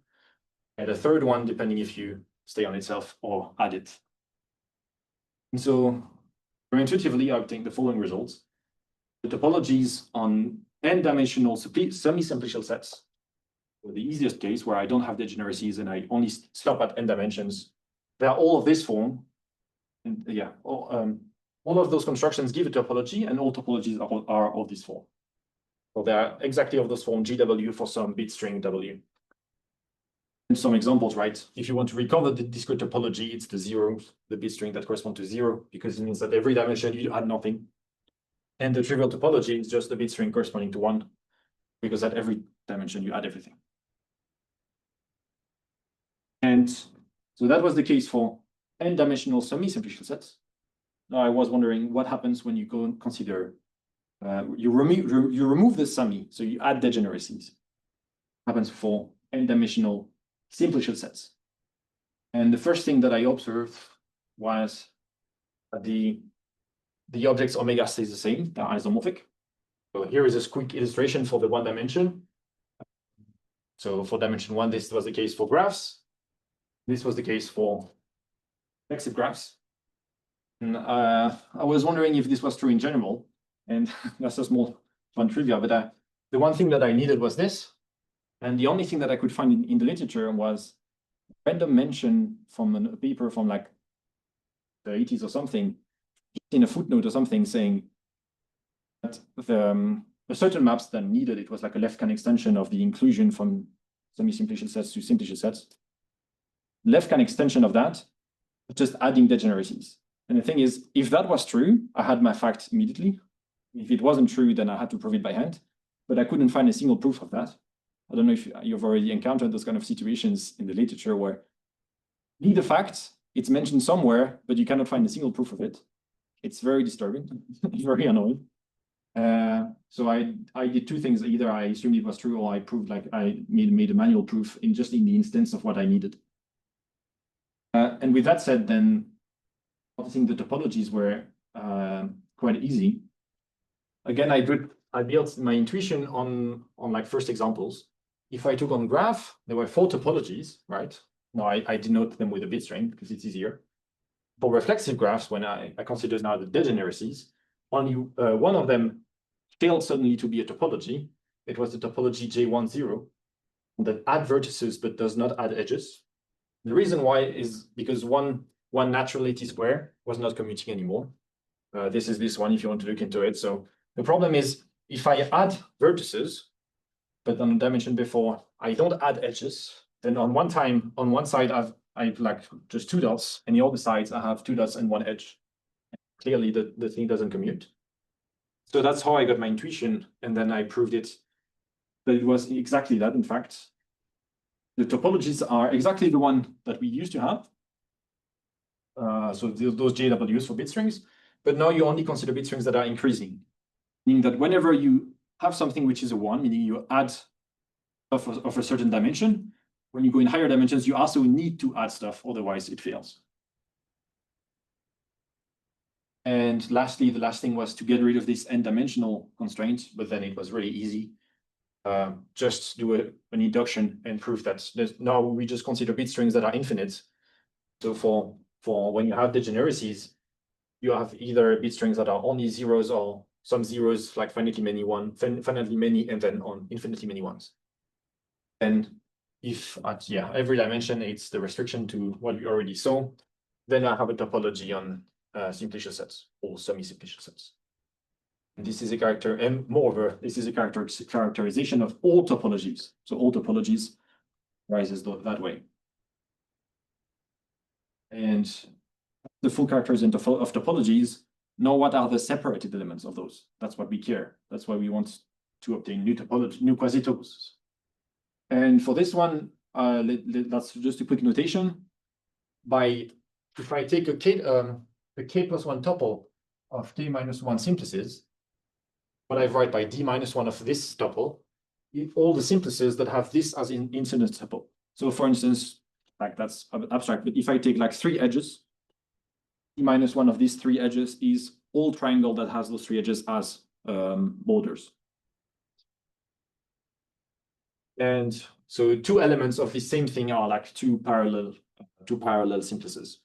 and a third one depending if you stay on itself or add it. And so very intuitively, I obtain the following results. The topologies on n-dimensional semi-simplicial sets, the easiest case where I don't have degeneracies and I only stop at n dimensions, they are all of this form. And yeah, all of those constructions give a topology, and all topologies are of this form. So they are exactly of this form, GW for some bit string W. And some examples, right? If you want to recover the discrete topology, it's the zeros, the bit string that correspond to 0, because it means that every dimension you add nothing. And the trivial topology is just the bit string corresponding to 1, because at every dimension you add everything. And so that was the case for n-dimensional semi-simplicial sets. Now I was wondering what happens when you go and consider, you remove the semi, so you add degeneracies. What happens for n-dimensional simplicial sets. And the first thing that I observed was that the objects omega stays the same, they're isomorphic. So here is a quick illustration for the one dimension. So for dimension 1, this was the case for graphs. This was the case for reflexive graphs. And I was wondering if this was true in general, and that's a small fun trivia, but the one thing that I needed was this. And the only thing that I could find in the literature was a random mention from a paper from like the 80s or something, in a footnote or something, saying that the certain maps that needed, it was like a left-hand extension of the inclusion from semi-simplicial sets to simplicial sets. Left-hand extension of that, just adding degeneracies. And the thing is, if that was true, I had my fact immediately. If it wasn't true, then I had to prove it by hand. But I couldn't find a single proof of that. I don't know if you've already encountered those kind of situations in the literature where you need a fact, it's mentioned somewhere, but you cannot find a single proof of it. It's very disturbing, very annoying. So I did two things. Either I assumed it was true, or I proved, like I made a manual proof in the instance of what I needed. And with that said, then I think the topologies were quite easy. Again, I built my intuition on like first examples. If I took on graph, there were 4 topologies, right? Now I denote them with a bit string because it's easier. For reflexive graphs, when I consider now the degeneracies, only one of them failed suddenly to be a topology. It was the topology J10 that add vertices but does not add edges. The reason why is because one naturality square was not commuting anymore. This is this one if you want to look into it. So the problem is if I add vertices, but on the dimension before I don't add edges, then on one side I've like just 2 dots, and the other sides I have 2 dots and 1 edge. Clearly the thing doesn't commute. So that's how I got my intuition, and then I proved it that it was exactly that. In fact, the topologies are exactly the one that we used to have. So those JWs for bit strings, but now you only consider bit strings that are increasing, meaning that whenever you have something which is a 1, meaning you add stuff of a certain dimension, when you go in higher dimensions, you also need to add stuff, otherwise it fails. And lastly, the last thing was to get rid of this n-dimensional constraint, but then it was really easy. Just do an induction and prove that now we just consider bit strings that are infinite. So for when you have degeneracies, you have either bit strings that are only zeros or some zeros, like finitely many, and then on infinitely many ones. And if at every dimension it's the restriction to what we already saw, then I have a topology on simplicial sets or semi-simplicial sets. And this is a character, and moreover, this is a characterization of all topologies. So all topologies rises that way. And the full characterization of topologies, know what are the separated elements of those. That's what we care. That's why we want to obtain new topology, new quasitoposes. And for this one, that's just a quick notation. If I take a k plus 1 tuple of k minus 1 simplices, what I write by d minus 1 of this tuple, all the simplices that have this as an incident tuple. So for instance, like that's abstract, but if I take like 3 edges, d minus 1 of these 3 edges is all triangle that has those 3 edges as borders. And so 2 elements of the same thing are like two parallel simplices.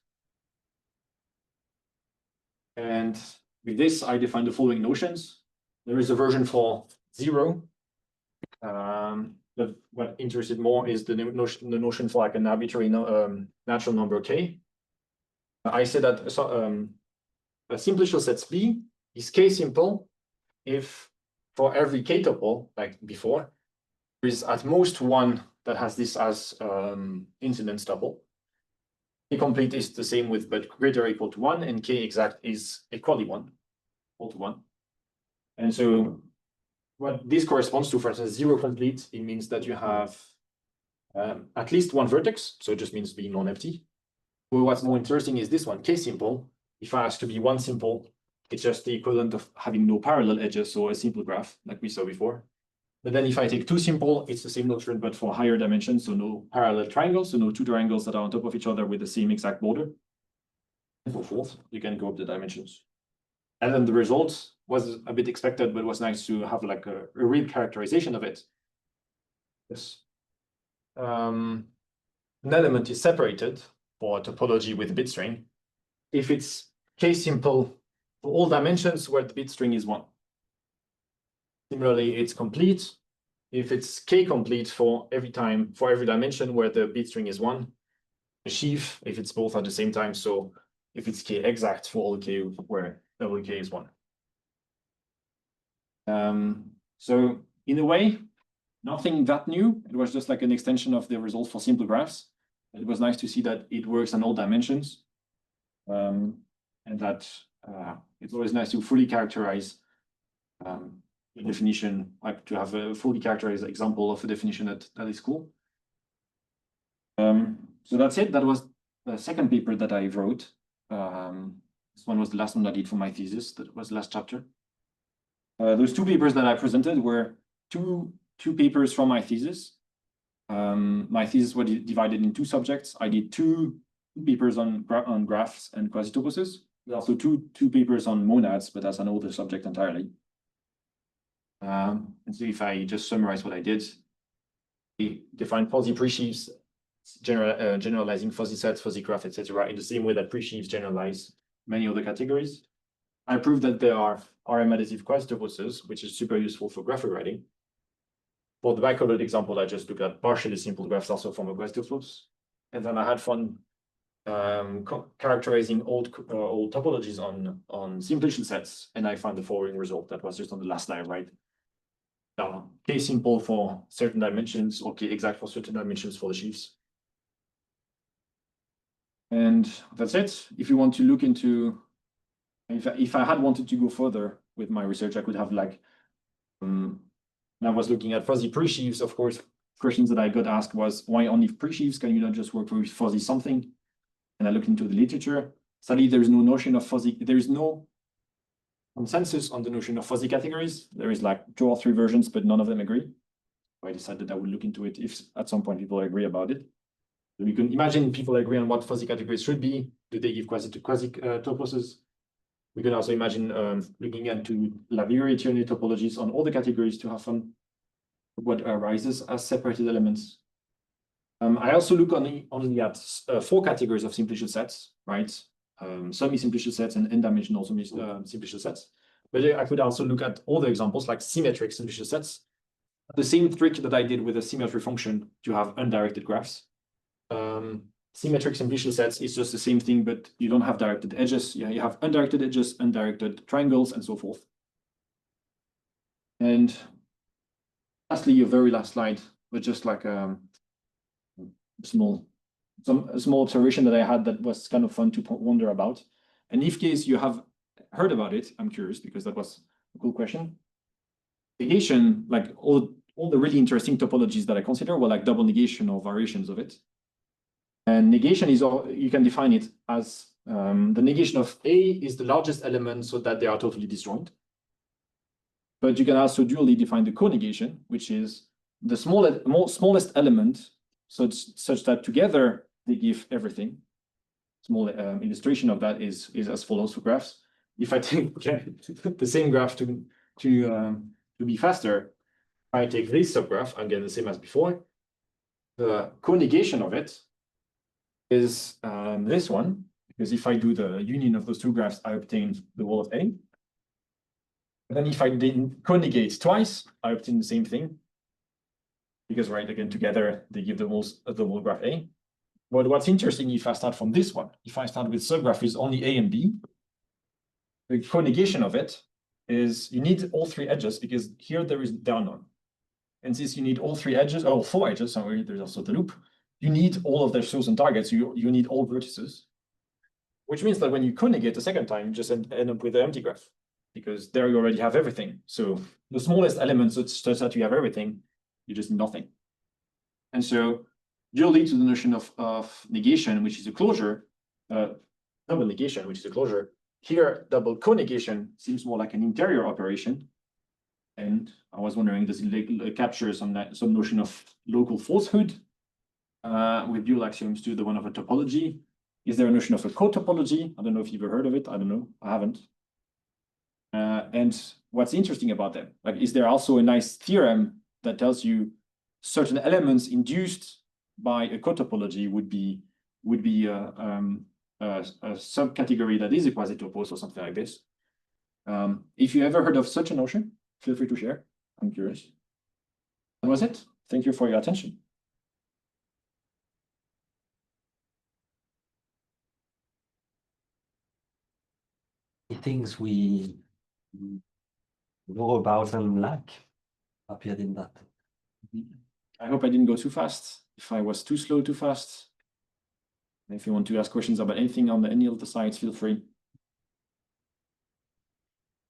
And with this, I define the following notions. There is a version for 0. But what interested more is the notion for like an arbitrary natural number k. I said that a simplicial set B is k simple if for every k tuple, like before, there is at most one that has this as incidence tuple. K complete is the same with but greater or equal to 1, and k exact is equal to 1. And so what this corresponds to, for instance, 0 complete, it means that you have at least one vertex, so it just means being non-empty. But what's more interesting is this one, k simple. If I ask to be 1 simple, it's just the equivalent of having no parallel edges, so a simple graph, like we saw before. But then if I take 2 simple, it's the same notion, but for higher dimensions, so no parallel triangles, so no 2 triangles that are on top of each other with the same exact border. And so forth, you can go up the dimensions. And then the result was a bit expected, but it was nice to have like a real characterization of it. Yes. An element is separated for a topology with bit string if it's k simple for all dimensions where the bit string is 1. Similarly, it's complete if it's k complete for every dimension where the bit string is 1. A sheaf if it's both at the same time. So if it's k exact for all k where double k is 1. So in a way, nothing that new. It was just like an extension of the result for simple graphs. It was nice to see that it works on all dimensions. And that it's always nice to fully characterize a definition, like to have a fully characterized example of a definition that is cool. So that's it. That was the second paper that I wrote. This one was the last one I did for my thesis. That was the last chapter. Those 2 papers that I presented were two papers from my thesis. My thesis was divided in 2 subjects. I did 2 papers on graphs and quasitoposes. Also 2 papers on monads, but that's an older subject entirely. And so if I just summarize what I did, we defined fuzzy presheaves, generalizing fuzzy sets, fuzzy graph, etc., in the same way that presheaves generalize many other categories. I proved that there are RM additive quasitoposes, which is super useful for graph rewriting. For the bicolored example, I just looked at partially simple graphs also from a quasitopose. And then I had fun characterizing old topologies on simplicial sets, and I found the following result that was just on the last slide, right? K simple for certain dimensions, or k exact for certain dimensions for the sheaves. And that's it. If you want to look into, if I had wanted to go further with my research, I could have like, I was looking at fuzzy presheaves. Of course, questions that I got asked was, why only presheaves? Can you not just work with fuzzy something? And I looked into the literature. Sadly, there is no notion of fuzzy. There is no consensus on the notion of fuzzy categories. There is like 2 or 3 versions, but none of them agree. So I decided I would look into it if at some point people agree about it. So you can imagine people agree on what fuzzy categories should be. Do they give quasitoposes? We can also imagine looking into Lavieri-Tierney topologies on all the categories to have fun. What arises as separated elements. I also look only at 4 categories of simplicial sets, right? Semi-simplicial sets and n-dimensional simplicial sets. But I could also look at all the examples like symmetric simplicial sets. The same trick that I did with a symmetry function to have undirected graphs. symmetric simplicial sets is just the same thing, but you don't have directed edges. Yeah, you have undirected edges, undirected triangles, and so forth. And lastly, a very last slide, but just like a small observation that I had that was kind of fun to wonder about. And if case you have heard about it, I'm curious because that was a cool question. Negation, like all the really interesting topologies that I consider were like double negation or variations of it. And negation is, you can define it as the negation of A is the largest element so that they are totally disjoint. But you can also dually define the co-negation, which is the smallest element such that together they give everything. Small illustration of that is as follows for graphs. If I take the same graph to be faster, I take this subgraph, again the same as before. The co-negation of it is this one, because if I do the union of those two graphs, I obtain the wall of A. And then if I didn't co-negate twice, I obtain the same thing. Because right, again, together they give the whole graph A. But what's interesting, if I start from this one, if I start with subgraph is only A and B, the co-negation of it is you need all three edges because here there are none. And since you need all three edges, or 4 edges, sorry, there's also the loop, you need all of their chosen targets, you need all vertices. Which means that when you co-negate the second time, you just end up with an empty graph. Because there you already have everything. So the smallest element such that you have everything, you just need nothing. And so you'll lead to the notion of negation, which is a closure, double negation, which is a closure. Here, double co-negation seems more like an interior operation. And I was wondering, does it capture some notion of local falsehood with dual axioms to the one of a topology? Is there a notion of a co-topology? I don't know if you've ever heard of it. I don't know. I haven't. And what's interesting about them? Like, is there also a nice theorem that tells you certain elements induced by a cotopology would be a subcategory that is a quasitopose or something like this? If you ever heard of such a notion, feel free to share. I'm curious. That was it. Thank you for your attention. Things we know about and lack appeared in that. I hope I didn't go too fast. If I was too slow, too fast. And if you want to ask questions about anything on any of the sites, feel free.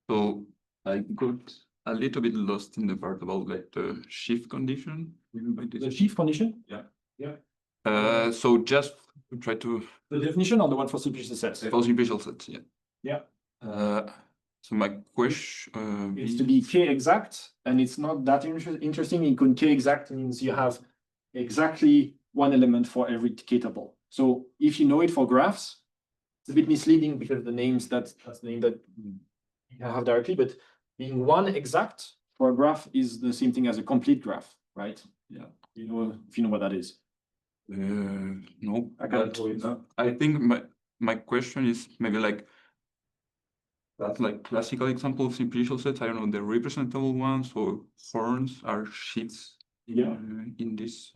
So I got a little bit lost in the part about like the shift condition. The shift condition? Yeah. Yeah. So just to try to the definition on the one for simplicial sets. for simplicial sets, yeah. Yeah. So my question is to be K exact, and it's not that interesting. In K exact means you have exactly one element for every K tuple. So if you know it for graphs, it's a bit misleading because the names that's the name that you have directly, but being one exact for a graph is the same thing as a complete graph, right? Yeah. You know, if you know what that is. No, I can't tell you. I think my question is maybe like that's like classical example of simplicial sets. I don't know, the representable ones or horns are sheets in this.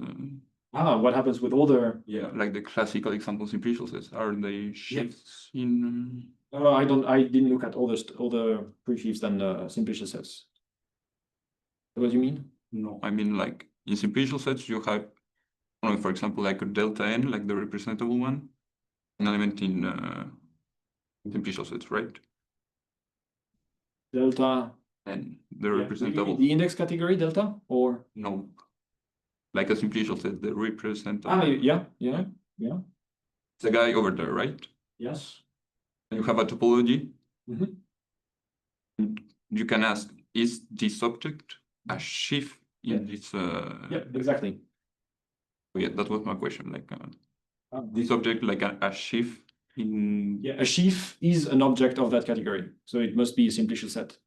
What happens with other? Yeah, like the classical example of simplicial sets. Are they sheets in? I didn't look at other pre-sheaves than simplicial sets. What do you mean? No, I mean like in simplicial sets you have, I don't know, for example, like a delta n, like the representable one, an element in simplicial sets, right? Delta and the representable. The index category delta or no, like a simplicial set, the representable. yeah. It's a guy over there, right? Yes. And you have a topology. And you can ask, is this object a sheaf in this? Yeah, exactly. Yeah, that was my question. Like this object, like a sheaf in. Yeah, a sheaf is an object of that category, so it must be a simplicial set.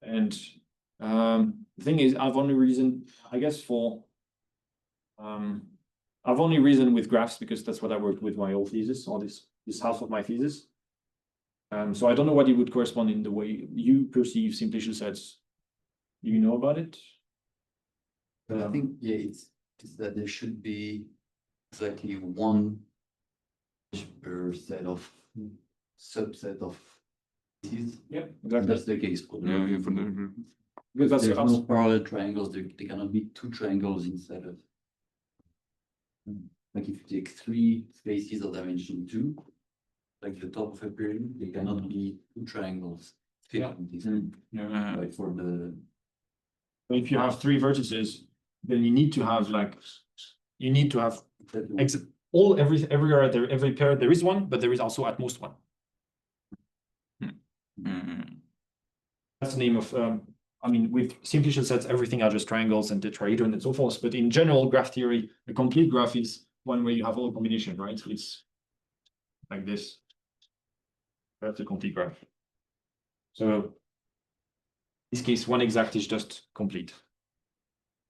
And the thing is, I've only reasoned, I guess, I've only reasoned with graphs because that's what I worked with my old thesis, or this half of my thesis. So I don't know what it would correspond in the way you perceive simplicial sets. Do you know about it? I think it's that there should be exactly one per set of subset of species. Yeah, And exactly. that's the case for Yeah, the for the Because that's there's the no parallel triangles. There cannot be two triangles instead of like if you take three spaces of dimension 2, like the top of a pyramid, they cannot be two triangles fit Yeah. on this. yeah. Like for the if you have three vertices, then you need to have everywhere at every pair there is one, but there is also at most one. Mm. That's the name of I mean, with simplicial sets, everything are just triangles and tetrahedron and so forth. But in general graph theory, a complete graph is one where you have all combination, right? It's like this. That's a complete graph. So in this case, one exact is just complete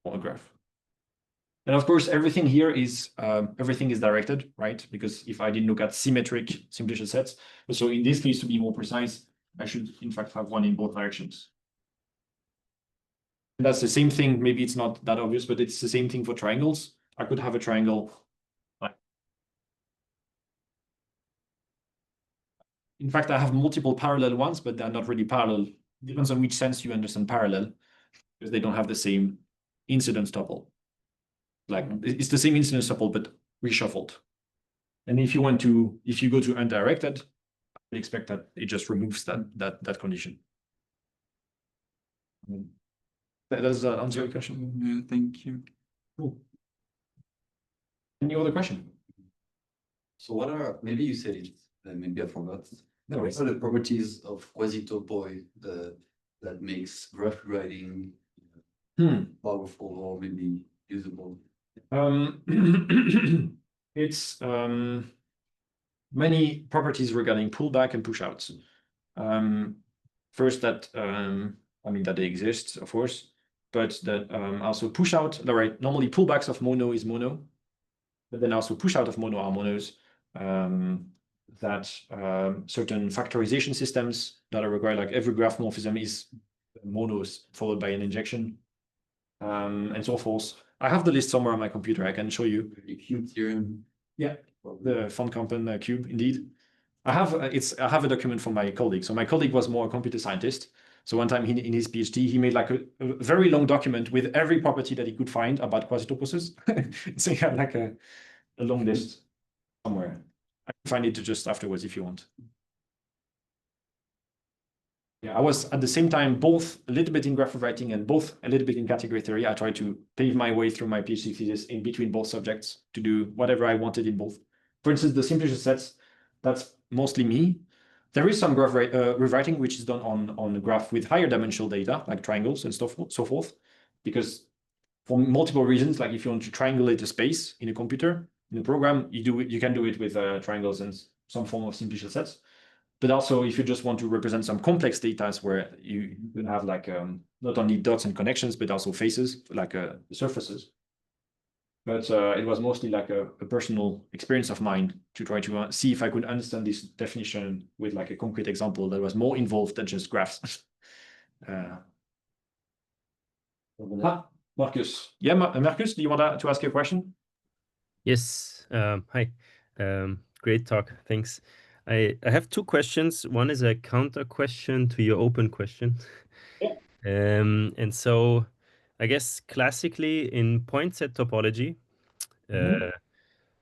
on a graph. And of course, everything here is everything is directed, right? Because if I didn't look at symmetric simplicial sets, so in this case, to be more precise, I should in fact have one in both directions. And that's the same thing. Maybe it's not that obvious, but it's the same thing for triangles. I could have a triangle. In fact, I have multiple parallel ones, but they're not really parallel. Depends on which sense you understand parallel, because they don't have the same incidence tuple. Like it's the same incidence tuple, but reshuffled. And if you go to undirected, I expect that it just removes that condition. Does that answer your question? Yeah, thank you. Cool. Any other question? so what are maybe you said it, maybe I forgot. No, What are the properties of quasi-topoi that makes graph writing powerful or maybe usable? It's many properties regarding pullback and pushouts. First, that I mean that they exist, of course, but that also pushout. Right, normally pullbacks of mono is mono, but then also pushout of mono are monos. That certain factorization systems that are required, like every graph morphism is monos followed by an injection, and so forth. I have the list somewhere on my computer. I can show you. The cube theorem. Yeah, the von Kampen cube, indeed. I have a document from my colleague. So my colleague was more a computer scientist. So one time in his PhD, he made like a very long document with every property that he could find about quasitoposes. So he had like a long list somewhere. I can find it just afterwards if you want. Yeah, I was at the same time both a little bit in graph writing and both a little bit in category theory. I tried to pave my way through my PhD thesis in between both subjects to do whatever I wanted in both. For instance, the simplicial sets, that's mostly me. There is some graph rewriting which is done on a graph with higher dimensional data, like triangles and so forth, because for multiple reasons, like if you want to triangulate a space in a computer, in a program, you can do it with triangles and some form of simplicial sets. But also, if you just want to represent some complex data where you can have like not only dots and connections, but also faces, like surfaces. But it was mostly like a personal experience of mine to try to see if I could understand this definition with like a concrete example that was more involved than just graphs. Marcus. Yeah, Marcus, do you want to ask a question? Yes. Hi. Great talk. Thanks. I have two questions. One is a counter question to your open question. Yeah. And so I guess classically in point set topology,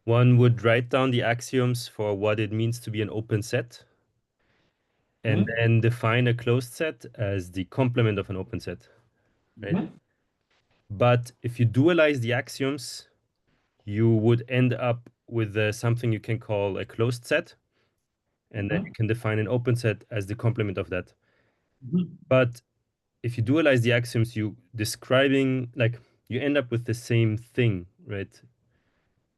one would write down the axioms for what it means to be an open set and then define a closed set as the complement of an open set. Right? But if you dualize the axioms, you would end up with something you can call a closed set. And then you can define an open set as the complement of that. But if you dualize the axioms, you end up with the same thing, right?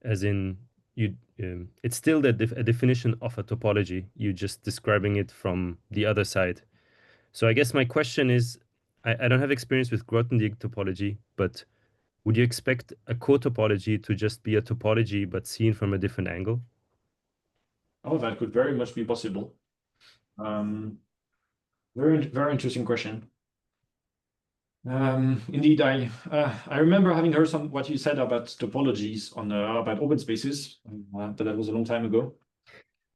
As in, it's still a definition of a topology. You're just describing it from the other side. So I guess my question is, I don't have experience with Grothendieck topology, but would you expect a co-topology to just be a topology but seen from a different angle? Oh, that could very much be possible. Very interesting question. Indeed, I remember having heard some what you said about topologies on about open spaces, but that was a long time ago.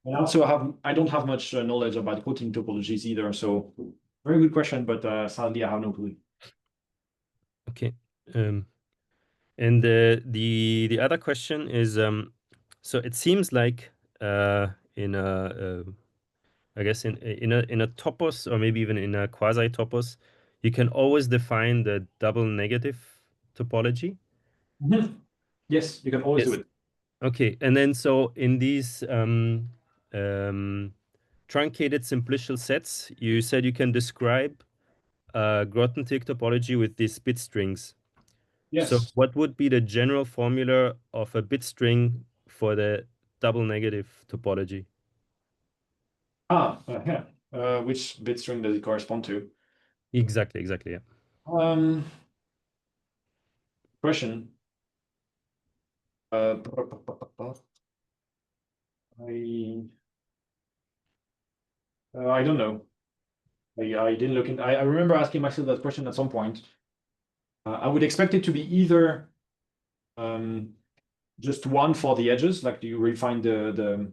And also, I don't have much knowledge about quoting topologies either. So, very good question, but sadly, I have no clue. Okay. And the other question is, so it seems like in a I guess in a topos, or maybe even in a quasi-topos, you can always define the double negative topology. Yes, you can always do Yes. it. Okay, and then so in these truncated simplicial sets, you said you can describe Grothendieck topology with these bit strings. Yes. So what would be the general formula of a bit string for the double negative topology? Yeah. Which bit string does it correspond to? Exactly, yeah. Question. I don't know. I didn't look in. I remember asking myself that question at some point. I would expect it to be either just one for the edges, like do you refine the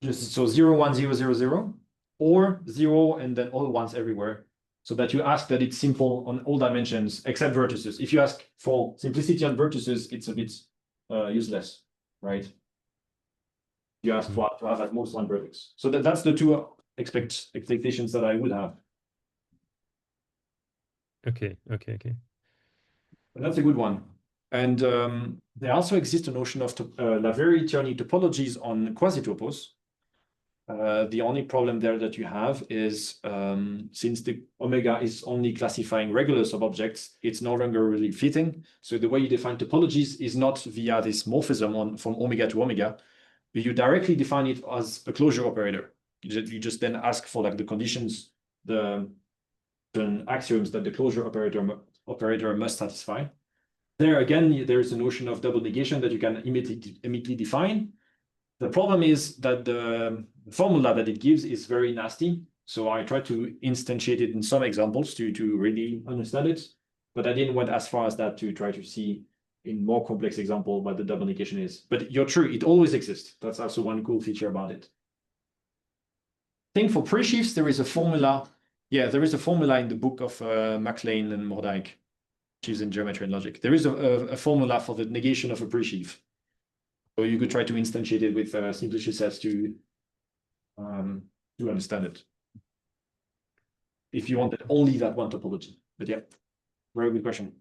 just so 0, 1, 0, 0, 0, or 0 and then all ones everywhere, so that you ask that it's simple on all dimensions except vertices. If you ask for simplicity on vertices, it's a bit useless, right? You ask for to have at most one vertex. So that's the two expectations that I would have. Okay. But that's a good one. And there also exists a notion of Lagrangian topologies on quasitopos. The only problem there that you have is since the omega is only classifying regular subobjects, it's no longer really fitting. So the way you define topologies is not via this morphism from omega to omega, but you directly define it as a closure operator. You just then ask for like the conditions, the axioms that the closure operator must satisfy. There again, there's a notion of double negation that you can immediately define. The problem is that the formula that it gives is very nasty. So I tried to instantiate it in some examples to really understand it, but I didn't went as far as that to try to see in more complex example what the double negation is. But you're true, it always exists. That's also one cool feature about it. I think for presheaves, there is a formula. Yeah, there is a formula in the book of MacLean and Mordijk, which is in geometry and logic. There is a formula for the negation of a presheaf. So you could try to instantiate it with simplicial sets to understand it. If you wanted only that one topology. But yeah, very good question.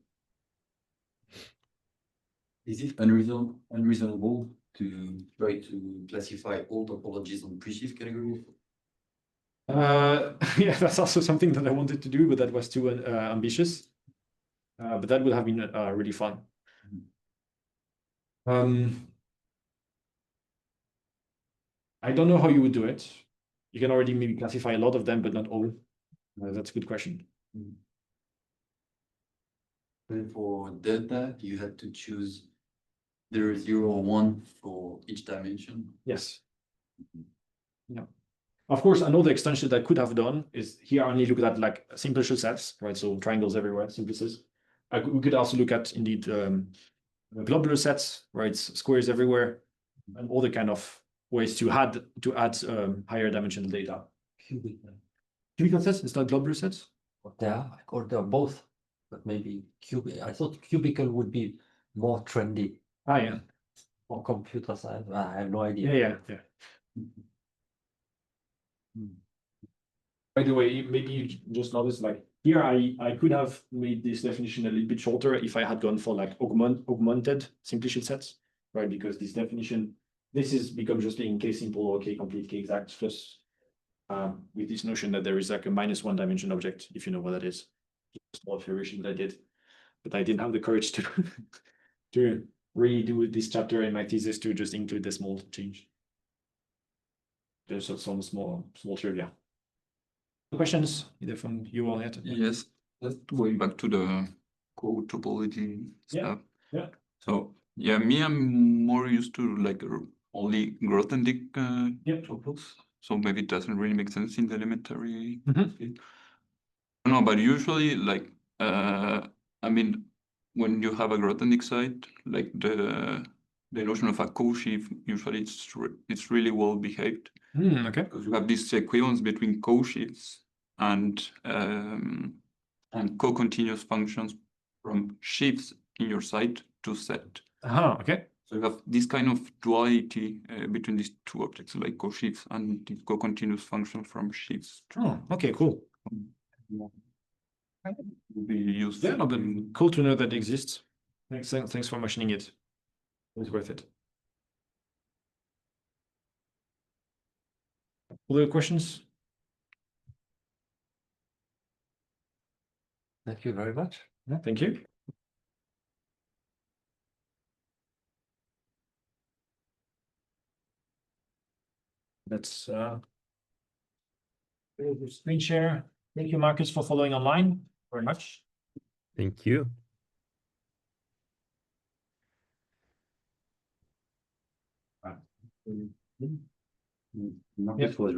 Is it unreasonable to try to classify all topologies on presheaf category? Yeah, that's also something that I wanted to do, but that was too ambitious. But that would have been really fun. I don't know how you would do it. You can already maybe classify a lot of them, but not all. That's a good question. And for delta, you had to choose 0, 0, 1 for each dimension. Yes. Yeah. Of course, another extension that I could have done is here I only look at like simplicial sets, right? So triangles everywhere, simplices. We could also look at indeed globular sets, right? Squares everywhere, and all the kind of ways to add higher dimensional data. Cubical sets, it's not globular sets? They're both, but maybe cubic. I thought cubical would be more trendy Yeah. for computer science. I have no idea. Yeah. By the way, maybe you just noticed like here I could have made this definition a little bit shorter if I had gone for like augmented simplicial sets, right? Because this definition, this is become just being K simple or K complete, K exact, plus with this notion that there is like a -1 dimension object, if you know what that is. Just a small variation that I did, but I didn't have the courage to to redo this chapter in my thesis to just include the small change. There's some small trivia. Questions either from you or yet? Yes, just going back to the code topology stuff. Yeah. So yeah, me, I'm more used to like only Grothendieck topos. So maybe it doesn't really make sense in the elementary. Mhm. No, but usually, like, I mean, when you have a Grothendieck site, like the notion of a co-sheaf, usually it's really well behaved. Okay. Because you have this equivalence between co-sheaves and co-continuous functions from sheaves in your site to set. Okay. So you have this kind of duality between these two objects, like co-sheaves and the co-continuous function from sheaves. Okay, cool. Will be useful. Yeah, no, but cool to know that exists. Thanks for mentioning it. It's worth it. Other questions? Thank you very much. Yeah, thank you. Let's screen share. Thank you, Marcus, for following online. Very much. Thank you. Marcus was